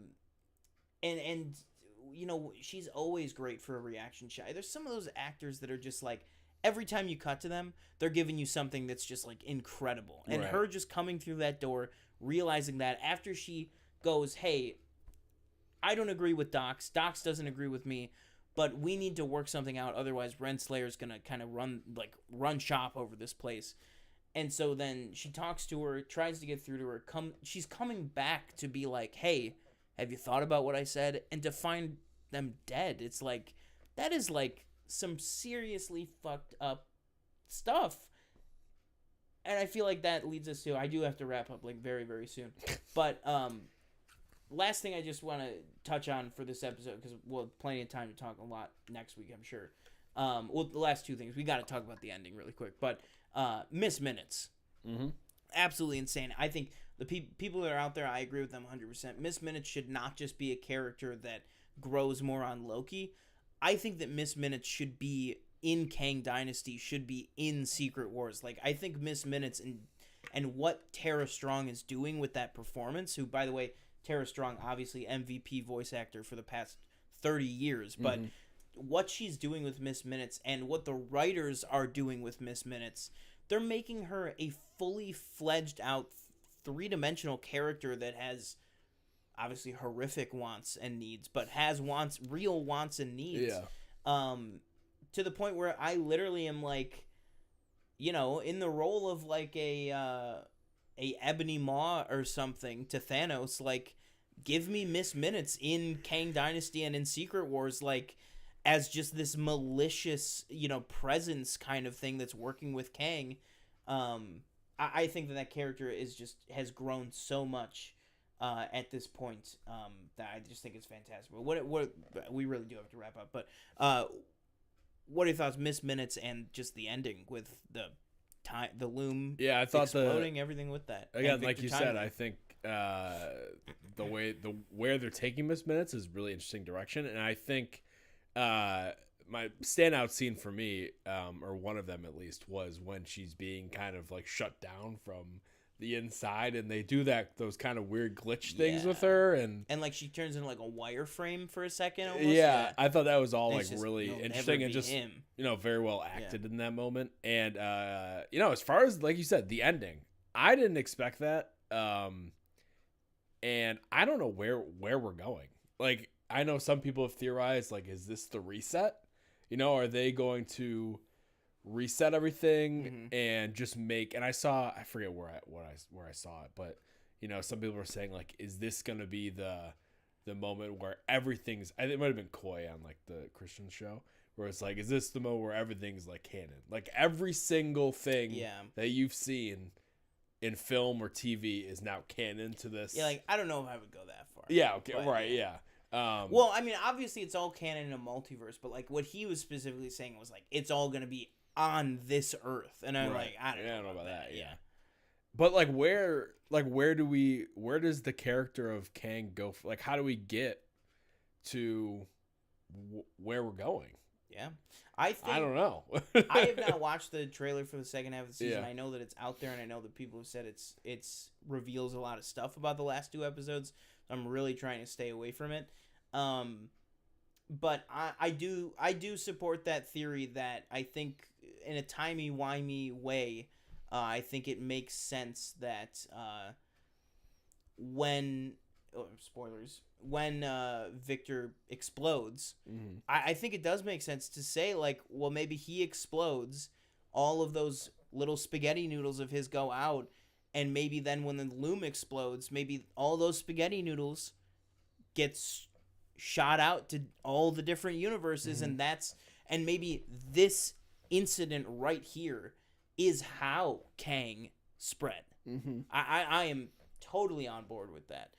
you know, she's always great for a reaction shot. There's some of those actors that are just like, every time you cut to them, they're giving you something that's just like incredible. And her just coming through that door, realizing that after she goes, hey, I don't agree with Dox doesn't agree with me, but we need to work something out, otherwise Renslayer's gonna kind of run shop over this place. And so then she talks to her, tries to get through to her. She's coming back to be like, hey, have you thought about what I said? And to find them dead, it's like, that is like some seriously fucked up stuff. And I feel like that leads us to, I do have to wrap up like very, very soon. But last thing I just want to touch on for this episode, because we'll have plenty of time to talk a lot next week, I'm sure. Well, the last two things, we got to talk about the ending really quick. But Miss Minutes. Absolutely insane. I think the people that are out there, I agree with them 100%. Miss Minutes should not just be a character that grows more on Loki. I think that Miss Minutes should be in Kang Dynasty, should be in Secret Wars. Like, I think Miss Minutes and what Tara Strong is doing with that performance, who, by the way, Tara Strong, obviously MVP voice actor for the past 30 years, but what she's doing with Miss Minutes and what the writers are doing with Miss Minutes, they're making her a fully fledged out three-dimensional character that has obviously horrific wants and needs, but has real wants and needs. Yeah. To the point where I literally am like, you know, in the role of like a Ebony Maw or something to Thanos, like, give me Miss Minutes in Kang Dynasty and in Secret Wars, like, as just this malicious, you know, presence kind of thing that's working with Kang. I think that character has grown so much at this point that I just think it's fantastic. But what we really do have to wrap up. But what are your thoughts, Miss Minutes, and just the ending with the loom? Yeah, I thought exploding, everything with that. Again, like you said, I think where they're taking Miss Minutes is really interesting direction, and I think my standout scene for me, or one of them at least, was when she's being kind of like shut down from the inside, and they do those kind of weird glitch things with her, and like she turns into like a wireframe for a second. Almost. Yeah, I thought that was all like really interesting and just him. You know, very well acted in that moment. And you know, as far as like you said, the ending, I didn't expect that, and I don't know where we're going. Like, I know some people have theorized, like, is this the reset? You know, are they going to reset everything and just make? And I forget where I saw it, but you know, some people were saying, like, is this going to be the moment where everything's? I think it might have been Coy on like the Christian show, where it's like, is this the moment where everything's like canon? Like every single thing that you've seen in film or TV is now canon to this. Yeah, like I don't know if I would go that far. Yeah. Okay. Right. Yeah. Well, I mean, obviously it's all canon in a multiverse, but like what he was specifically saying was like it's all gonna be on this Earth, and I'm like, I don't know about that. Yeah. But like, where does the character of Kang go? Like, how do we get to where we're going? Yeah, I don't know. I have not watched the trailer for the second half of the season. I know that it's out there, and I know that people have said it's reveals a lot of stuff about the last two episodes. I'm really trying to stay away from it. But I do support that theory that I think in a timey-wimey way, I think it makes sense that when Victor explodes, I think it does make sense to say, like, well, maybe he explodes, all of those little spaghetti noodles of his go out, and maybe then when the loom explodes, maybe all those spaghetti noodles gets shot out to all the different universes, and maybe this incident right here is how Kang spread. I am totally on board with that.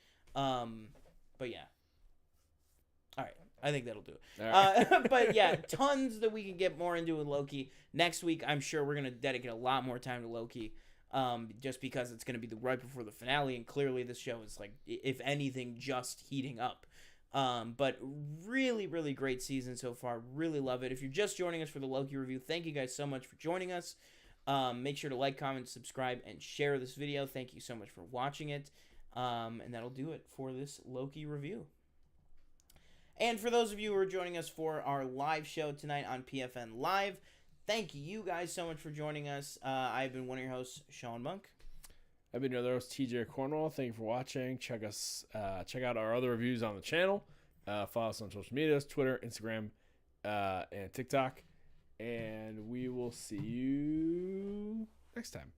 But yeah. All right. I think that'll do it. All right. But yeah, tons that we can get more into with Loki. Next week, I'm sure we're going to dedicate a lot more time to Loki. Just because it's going to be right before the finale, and clearly this show is, like, if anything, just heating up. But really, really great season so far. Really love it. If you're just joining us for the Loki review, thank you guys so much for joining us. Make sure to like, comment, subscribe, and share this video. Thank you so much for watching it. And that'll do it for this Loki review. And for those of you who are joining us for our live show tonight on PFNLive, thank you guys so much for joining us. I've been one of your hosts, Sean Monk. I've been your other host, TJ Cornwall. Thank you for watching. Check out our other reviews on the channel. Follow us on social medias, Twitter, Instagram, and TikTok. And we will see you next time.